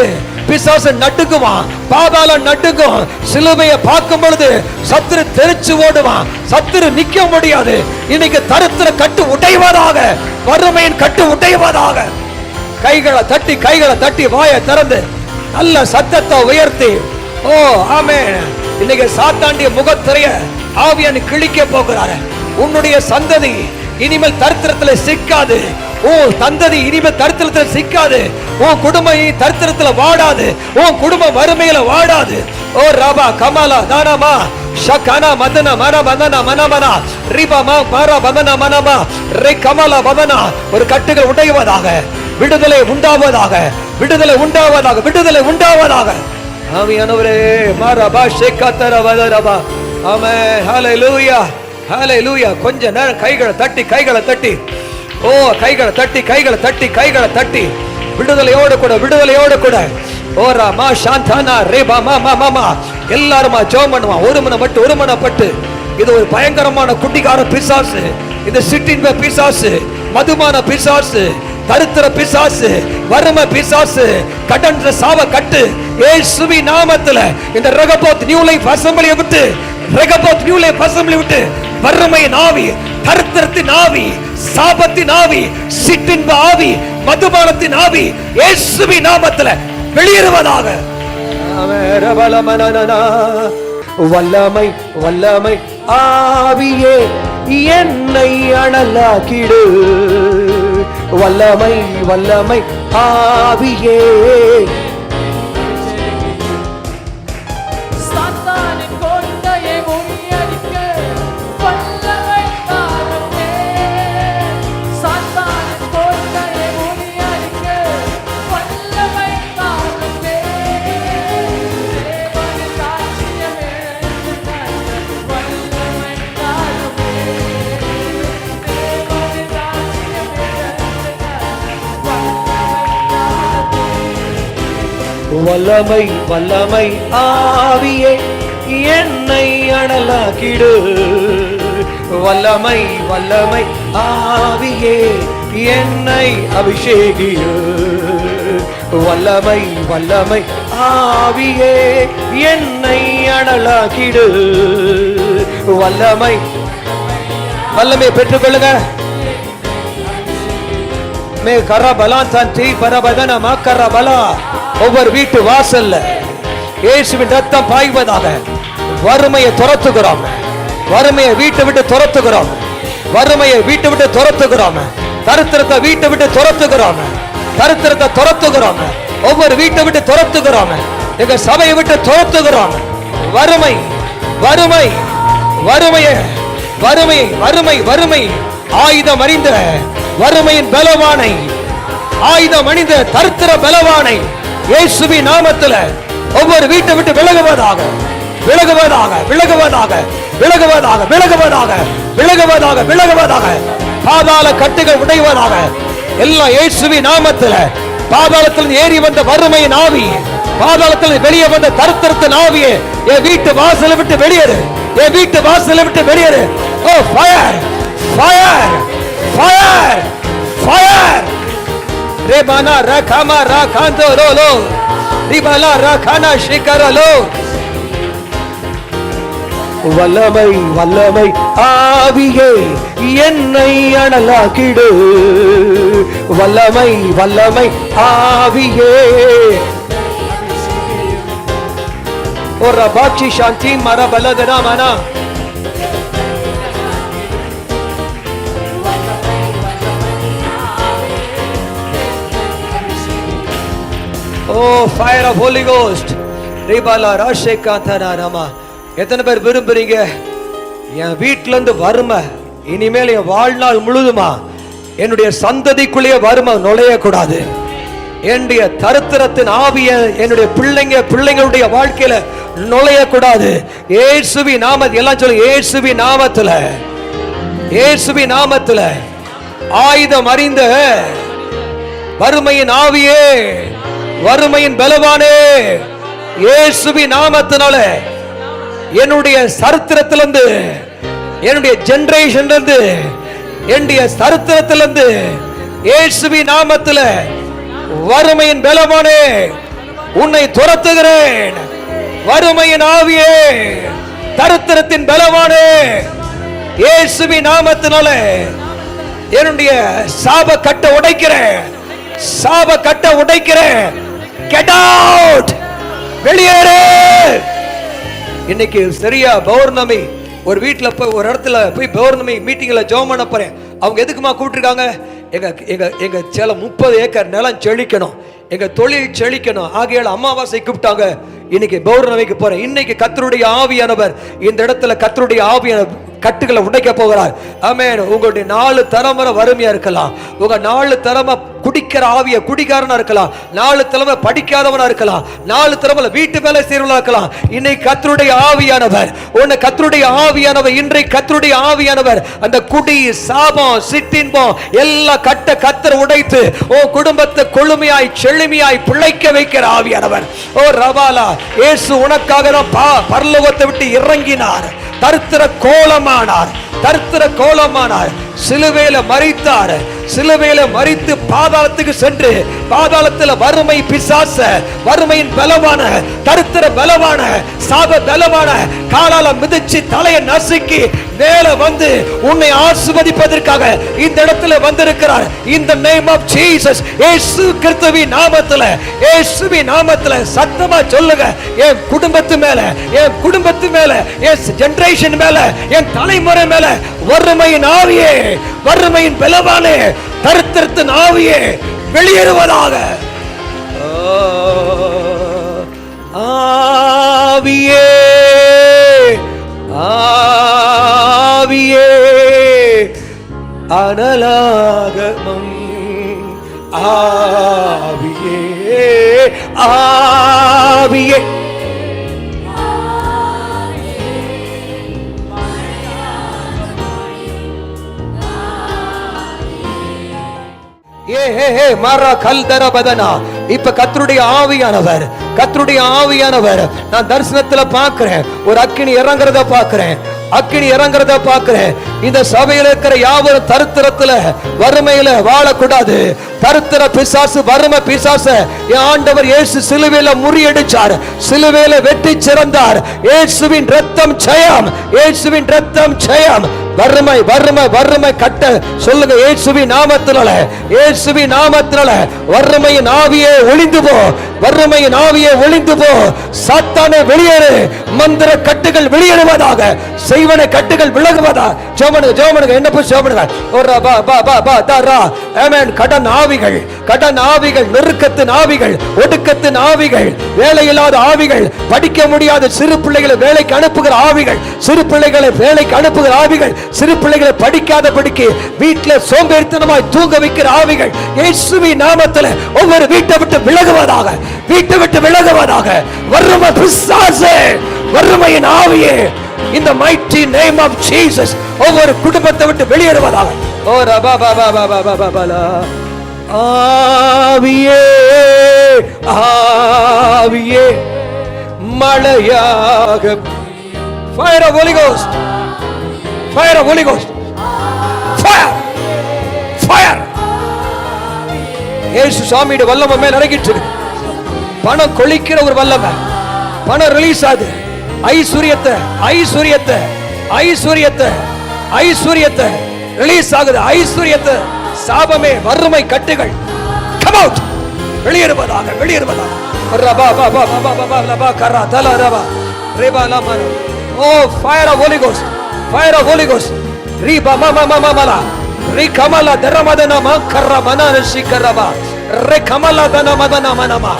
பிசாசு நடுங்குவான், பாதாளம் நடுங்கும். சிலுவையை பார்க்கும் பொழுது சத்துரு தெரிச்சு ஓடுவான், சத்துரு நிக்க முடியாது. இன்னைக்கு தரித்திர கட்டு உடைவதாக, வறுமையின் கட்டு உடைவதாக. கைகளை தட்டி வாயை திறந்து நல்ல சத்தத்தை உயர்த்தி ஓ ஆமென். இன்னைக்கு சாத்தாண்டிய முகத்திரைய ஆவியானு கிழிக்க போகிறாரு. உன்னுடைய சந்ததி இனிமேல் தரித்திரத்தில் சிக்காது. உன் சந்ததி இனிமேல் தரித்திரத்தில் சிக்காது. உன் குடும்பம் தரித்திரத்தில் வாடாது. உன் குடும்பம் வறுமையில வாடாது. ஓ ரபா கமலா தானமா ஷகனா மதன மர பதன மனமனா ரிபமா மர பதன மனமா ரே கமலா பதனா. ஒரு கட்டுகள் உடைவதாக, விடுதலை உண்டாவதாக. ஆவியானவரே மாரபா ஷேகதர வதரபா. ஆமென். ஹalleluya. கொஞ்ச நேரம் கைகளை தட்டி ஓ கைகளை தட்டி விடுதலையோடு கூட ஓ ராமா சாந்தானா ரேபா மாமா மாமா எல்லாருமா ஜெபம் பண்ணுவா. ஒரு மனப்பட்டு இது ஒரு பயங்கரமான குட்டிக்கார பிசாசு, இந்த சிற்றின்ப பிசாசு, மதுமான பிசாசு, தரித்திர பிசாசு, வறுமை பிசாசு, கடன்ற சாவ கட்டு இயேசுவின் நாமத்துல இந்த ரெகோபோத் நியூ லைஃப் அசெம்பிளியை விட்டு, ரெகோபோத் நியூ லைஃப் அசெம்பிளி விட்டு வறுமையின் ஆவி, தரித்திரத்தின் ஆவி, சாபத்தின் ஆவி, சிற்றின்ப ஆவி, மதுபானத்தின் ஆவி இயேசுவின் நாமத்துல வெளியேறுவதாக. வல்லமை வல்லமை ஆவியே என்னை அனலாக்கிடு, வல்லமை வல்லமை ஆவியே. சாத்தானின் கோட்டையை முறியடிக்க வல்லமை தாருமே. சாத்தானின் கோட்டையை முறியடிக்க வல்லமை தாருமே. தேவனின் ராஜ்யமே வல்லமை தாருமே. தேவனின் ராஜ்யமே வல்லமை வல்லமை ஆவியே என்னை அனலாக்கிடு, வல்லமை வல்லமை ஆவியே என்னை அபிஷேகிடு, வல்லமை வல்லமை ஆவியே என்னை அனலாக்கிடு, வல்லமை வல்லமை பெற்றுக்கொள்ளுங்க. மே கரபலா தந்தி பரபதன மக்கரபலா. ஒவ்வொரு வீட்டு வாசல்ல இயேசுவின் ரத்தம் பாய்வதாக. வறுமையை துரத்துகிறோம், வறுமையை வீட்டை விட்டு துரத்துகிறோம், வறுமையை வீட்டை விட்டு துரத்துகிறோம், தரித்திரத்தை வீட்டை விட்டு துரத்துகிறோம், தரித்திரத்தை துரத்துகிறோம், ஒவ்வொரு வீட்டை விட்டு துரத்துகிறோம், எங்க சபையை விட்டு துரத்துகிறோம். வறுமை வறுமை வறுமையை வறுமை வறுமை வறுமை ஆயுதம் அறிந்த வறுமையின் பலவானை, ஆயுதம் அணிந்த தரித்திர பலவானை இயேசுவின் நாமத்தில் ஒவ்வொரு வீட்டை விட்டு விலகுவதாக, விலகுவதாக, விலகுவதாக, விலகுவதாக, விலகுவதாக, விலகுவதாக, விலகுவதாக. பாதாள கட்டுகள் உடைவதாக. எல்லாம் இயேசுவின் நாமத்தில். பாதாளத்தில் ஏறி வந்த வறுமையின் ஆவி, பாதாளத்தில் வெளியே வந்த தரித்திரத்தின் ஆவியே என் வீட்டு வாசலை விட்டு வெளியேறு, என் வீட்டு வாசலை விட்டு வெளியேறு. ஓ ஃபயர் ஃபயர் ஃபயர் ஃபயர். ரேபானா ரகாமா ராகாந்தோ ரோலோ ரிபாலா ராகானா ஷிகரலோ. வல்லமை வல்லமை ஆவியே என்னை அனலாக்கிடு, வல்லமை வல்லமை ஆவியே. ஒரு பாட்சி சாந்தி மரபலதனா மனா. Oh, fire of Holy Ghost. ரிபாலா ராஷேகாந்தனா Rama. எத்தனை பேர் விரும்புறீங்க என் வீட்டுல இருந்து வறுமை இனிமேல் என் வாழ்நாள் முழுதுமா என்னுடைய சந்ததிக்குள்ளேயே வறுமை நுழையக்கூடாது, என்னுடைய தரித்திரத்தின் ஆவிய என்னுடைய பிள்ளைங்களுடைய வாழ்க்கையில நுழையக்கூடாது. இயேசுவின் நாமத்தில் எல்லாம் சொல்லு, இயேசுவின் நாமத்துல, இயேசுவின் நாமத்துல ஆயுதம் அறிந்த வறுமையின் ஆவியே, வறுமையின் பலவானே, இயேசுவின் நாமத்தினால என்னுடைய சரித்திரத்திலிருந்து, என்னுடைய ஜெனரேஷன்ல இருந்து, என்னுடைய சரித்திரத்திலிருந்து இயேசுவின் நாமத்துல வறுமையின் பலவானே உன்னை துரத்துகிறேன். வறுமையின் ஆவியே, தரித்திரத்தின் பலவானே, இயேசுவின் நாமத்தினால என்னுடைய சாப கட்ட உடைக்கிறேன், சாப கட்ட உடைக்கிறேன். Get out, வெளியேறு. இன்னைக்கு சரியா பௌர்ணமி ஒரு வீட்டுல போய் ஒரு இடத்துல போய் பௌர்ணமி மீட்டிங்ல ஜெபம் பண்ண போறேன். அவங்க எதுக்குமா கூப்பிட்டுருக்காங்க? எங்க சேலம் 30 ஏக்கர் நிலம் செழிக்கணும், எங்க தொழில் செழிக்கணும். ஆகையால அமாவாசை கூப்பிட்டாங்க. இன்னைக்கு பௌர்ணமிக்கு போறேன். இன்னைக்கு கர்த்தருடைய ஆவியானவர் இந்த இடத்துல, கர்த்தருடைய ஆவியானவர் கட்டுகளை உடைக்க போகிறார். ஆமென். உங்களுடைய 4 தலைமுறை வறுமையா இருக்கலாம், உங்க 4 தலைமுறை குடிக்கிற ஆவிய குடிகாரனா இருக்கலாம், 4 தலைமுறை படிக்காதவனா இருக்கலாம், 4 தலைமுறை வீட்டு வேலை செய்யறவனா இருக்கலாம். இன்னைக்கு கர்த்தருடைய ஆவியானவர் உன்னை கர்த்தருடைய ஆவியானவர் இன்றைக்கு கர்த்தருடைய ஆவியானவர் அந்த குடி சாபம் சிற்றின்பம் எல்லா கட்ட கர்த்தர் உடைத்து ஓ குடும்பத்தை கொழுமையாய் செழுமையாய் பிழைக்க வைக்கிற ஆவியானவர். ஓ ரபாலா, இயேசு உனக்காக தான் பரலோகத்தை விட்டு இறங்கினார், தரித்திர கோலமானார், தரித்திர கோலமானார், சிலுவையில மரித்தார், சிலுவையில மரித்து பாதாளத்துக்கு சென்று பாதாளத்தில் வறுமை பிசாச வறுமையின் பலவான தரித்திர பலவான சாப பலவான காலால மிதிச்சு தலையை நசுக்கி மேல வந்து உன்னை ஆசீர்வதிப்பதற்காக இந்த இடத்துல வந்திருக்கிறார். இந்த நேம் ஆஃப் ஜீசஸ், இயேசு கிறிஸ்துவின் நாமத்துல, இயேசுவின் நாமத்துல சத்தமா சொல்லுங்க. என் குடும்பத்து மேல, என் குடும்பத்து மேல, என் ஜெனரேஷன் மேல, என் தலைமுறை மேல வறுமையின் ஆவியே, வறுமையின் பலவானே, தரித்திரத்தின் ஆவியே வெளியேறுவதாக. ஆவியே ஆவியே அனலாகமம், ஆவியே ஆவியே இப்ப கர்த்தருடைய ஆவியானவர், கர்த்தருடைய ஆவியானவர் நான் தரிசனத்துல பார்க்கிறேன், ஒரு அக்கினி இறங்குறத பார்க்கிறேன், அக்கினி இறங்குறத பார்க்கிறேன். இந்த சபையில இருக்கிற யாவரும் தரித்திரத்துல வறுமையில வாழக்கூடாது. தரித்திர பிசாசு வறுமை பிசாச என் ஆண்டவர் இயேசு சிலுவையில முறியடிச்சார், சிலுவையில வெற்றி சிறந்தார். இயேசுவின் ரத்தம் ஜெயம், இயேசுவின் ரத்தம் ஜெயம். வறுமை வறுமை வறுமை கட்ட சொல்லுங்க இயேசுவின் நாமத்தினால, இயேசுவின் நாமத்தினால வறுமையின் ஆவியே ஒளிந்து போ, வறுமையின் ஆவியே ஒளிந்து போ. சாத்தானே வெளியேறு, மந்திர கட்டுகள் வெளியேறுவதாக, செய்வன கட்டுகள் விலகுவதா. ஜெபனுங்க ஜெபனுங்க என்ன போய் ஜெபனுங்க. ஒரு பா பா பா பா தரா ஆமென். கடன் ஆவிகள், கடன் ஆவிகள், நெருக்கத்தின் ஆவிகள், ஒடுக்கத்தின் ஆவிகள், வேலையில்லாத ஆவிகள், படிக்க முடியாத சிறு பிள்ளைகளை வேலைக்கு அனுப்புகிற ஆவிகள், சிறு பிள்ளைகளை வேலைக்கு அனுப்புகிற ஆவிகள், சிறு பிள்ளைகளை படிக்காத படிக்க வீட்டில் சோம்பேறித்தனமாய் தூங்க வைக்கிற ஆவிகள் இயேசுவின் நாமத்தில் ஒவ்வொரு வீட்டை விட்டு விலகுவதாக, வீட்டை விட்டு விலகுவதாக. வறுமை பிசாசே, வறுமையின் ஆவியே in the mighty name of Jesus ஒவ்வொரு குடும்பத்தை விட்டு வெளியேறுவதாக. ஓ ரபா பா பா பா பா பா பா. ஆவியே ஆவியே மழையாக, fire of Holy Ghost, fire of Holy Ghost, fire fire. இயேசு சாமியோட வல்லமை மேல் இறங்கிட்டு இருக்கு. பணம் கொளிக்கிற ஒரு வல்லமை, பணம் ரிலீஸ் ஆகுது. ஐஸ்வரியத்தை ஐஸ்வரியத்தை ஐஸ்வரியத்தை ஐஸ்வரியத்தை ரிலீஸ் ஆகுது. ஐஸ்வரியத்தை சாபமே வறுமை கட்டுகள் கம் அவுட், வெளியேறுவதாக, வெளியேறுவதாக. ரபா பா பா பா பா பா லபா கரா தல ரபா ரேபா லமா. O fire of Holy Ghost, fire of Holy Ghost. ரீ பா மா மா மா மா ரீ கமலா தரமதன மா கரா மனான சிக்கரபா ரே கமலா தன மதன மனமா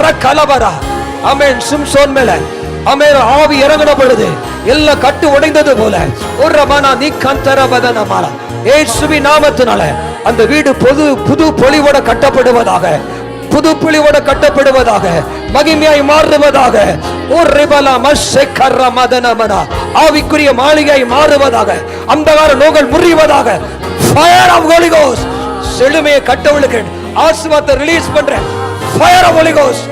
ர கலபரா. ஆமென். சிம்சோன் மேல ஆமென் ஆவி இறங்கின பொழுது எல்லா கட்டு உடைந்தது போல ஒரு ரமனா நீ கந்தர பதன மாலா. இயேசுவின் நாமத்தினால அந்த வீடு புது பொலிவோட கட்டப்படுவதாக, புது பொலிவோட கட்டப்படுவதாக, மகிமையாய் மாறுவதாக. ஒரு ரிபலா மஸ்ஸெக்கர மதனமனா ஆவிக்குரிய மாளிகை மாறுவதாக, அந்தகார நோய்கள் முறிவதாக. Fire of Holy Ghost. செழுமையை கட்டவளுக்கு ஆசீர்வாதத்தை ரிலீஸ் பண்றேன். Fire of Holy Ghost.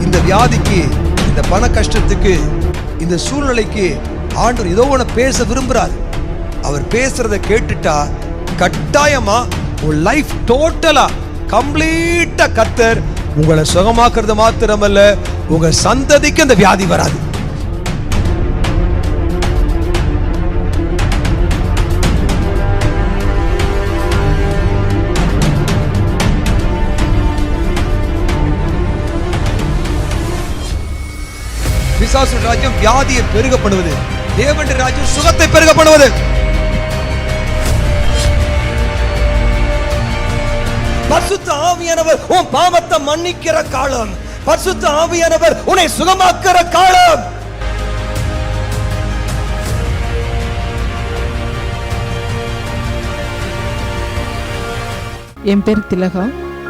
இந்த வியாதிக்கு, இந்த பண கஷ்டத்துக்கு, இந்த சூழ்நிலைக்கு ஆண்டவர் ஏதோ ஒன்று பேச விரும்புறார். அவர் பேசுறத கேட்டுட்டா கட்டாயமா உன் லைஃப் டோட்டலா கம்ப்ளீட்டா கர்த்தர் உங்களை சுகமாக்குறது மாத்திரமல்ல, உங்க சந்ததிக்கு அந்த வியாதி வராது. பிசாசு ராஜ்யம் வியாதியை பெருக பண்ணுவது, தேவனுடைய ராஜ்யம் சுகத்தை பெருக பண்ணுவது. பரிசுத்த ஆவியானவர் உன் பாவத்தை மன்னிக்கிற காலம். பரிசுத்த ஆவியானவர் உன்னை சுகமாக்குற காலம். என் பேர் திலகா,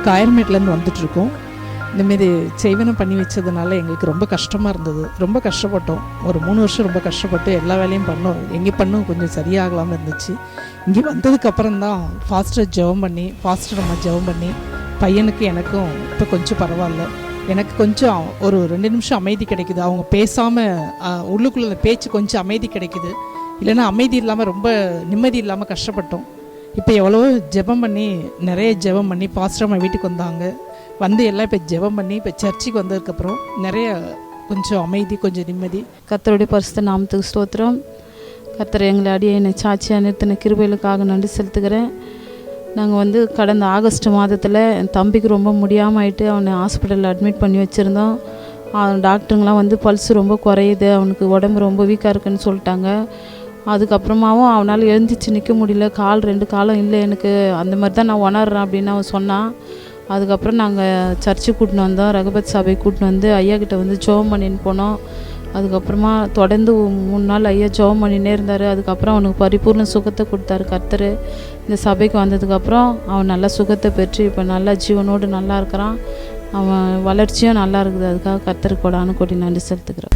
காயர்மேட்லேருந்து வந்துட்டுருக்கோம். இந்தமாரி செய்வனம் பண்ணி வச்சதுனால எங்களுக்கு ரொம்ப கஷ்டமாக இருந்தது. ரொம்ப கஷ்டப்பட்டோம். ஒரு 3 வருஷம் ரொம்ப கஷ்டப்பட்டு எல்லா வேலையும் பண்ணோம். எங்கே பண்ணோம் கொஞ்சம் சரியாகலாமல் இருந்துச்சு. இங்கே வந்ததுக்கப்புறம் தான் ஃபாஸ்டர் ஜெபம் பண்ணி பையனுக்கு எனக்கும் இப்போ கொஞ்சம் பரவாயில்ல. எனக்கு கொஞ்சம் ஒரு 2 நிமிஷம் அமைதி கிடைக்குது. அவங்க பேசாமல் உள்ளுக்குள்ள அந்த பேச்சு கொஞ்சம் அமைதி கிடைக்குது. இல்லைன்னா அமைதி இல்லாமல் ரொம்ப நிம்மதி இல்லாமல் கஷ்டப்பட்டோம். இப்போ எவ்வளவோ நிறைய ஜெபம் பண்ணி பாஸ்டர் அம்மா வீட்டுக்கு வந்தாங்க. எல்லாம் இப்போ ஜெபம் பண்ணி இப்போ சர்ச்சுக்கு வந்ததுக்கப்புறம் நிறைய கொஞ்சம் அமைதி, கொஞ்சம் நிம்மதி. கர்த்தருடைய பரிசுத்த நாமத்துக்கு ஸ்தோத்திரம். கர்த்தர் எங்களை என்னை சாட்சியாக நிறுத்தின கிருபைகளுக்காக நன்றி செலுத்துகிறேன். நாங்கள் கடந்த ஆகஸ்ட் மாதத்தில் என் தம்பிக்கு ரொம்ப முடியாமல் ஆகிட்டு அவனை ஹாஸ்பிட்டலில் அட்மிட் பண்ணி வச்சுருந்தோம். டாக்டருங்களாம் பல்ஸ் ரொம்ப குறையுது, அவனுக்கு உடம்பு ரொம்ப வீக்காக இருக்குன்னு சொல்லிட்டாங்க. அதுக்கப்புறமாவும் அவனால் எழுந்திரிச்சு நிற்க முடியல, 2 காலம் இல்லை எனக்கு, அந்த மாதிரி தான் நான் உணர்றேன் அப்படின்னு அவன் சொன்னான். அதுக்கப்புறம் நாங்கள் சர்ச்சுக்கு கூட்டின்னு வந்தோம், ரகபத் சபைக்கு கூட்டின்னு வந்து ஐயா கிட்ட ஜெபம் பண்ணின்னு போனோம். அதுக்கப்புறமா தொடர்ந்து 3 நாள் ஐயா ஜெபம் பண்ணினே இருந்தார். அதுக்கப்புறம் அவனுக்கு பரிபூர்ண சுகத்தை கொடுத்தாரு கர்த்தர். இந்த சபைக்கு வந்ததுக்கப்புறம் அவன் நல்லா சுகத்தை பெற்று இப்போ நல்லா ஜீவனோடு நல்லா இருக்கிறான். அவன் வளர்ச்சியும் நல்லா இருக்குது. அதுக்காக கர்த்தருக்கு கோடான கோடி நன்றி செலுத்துக்கிறேன்.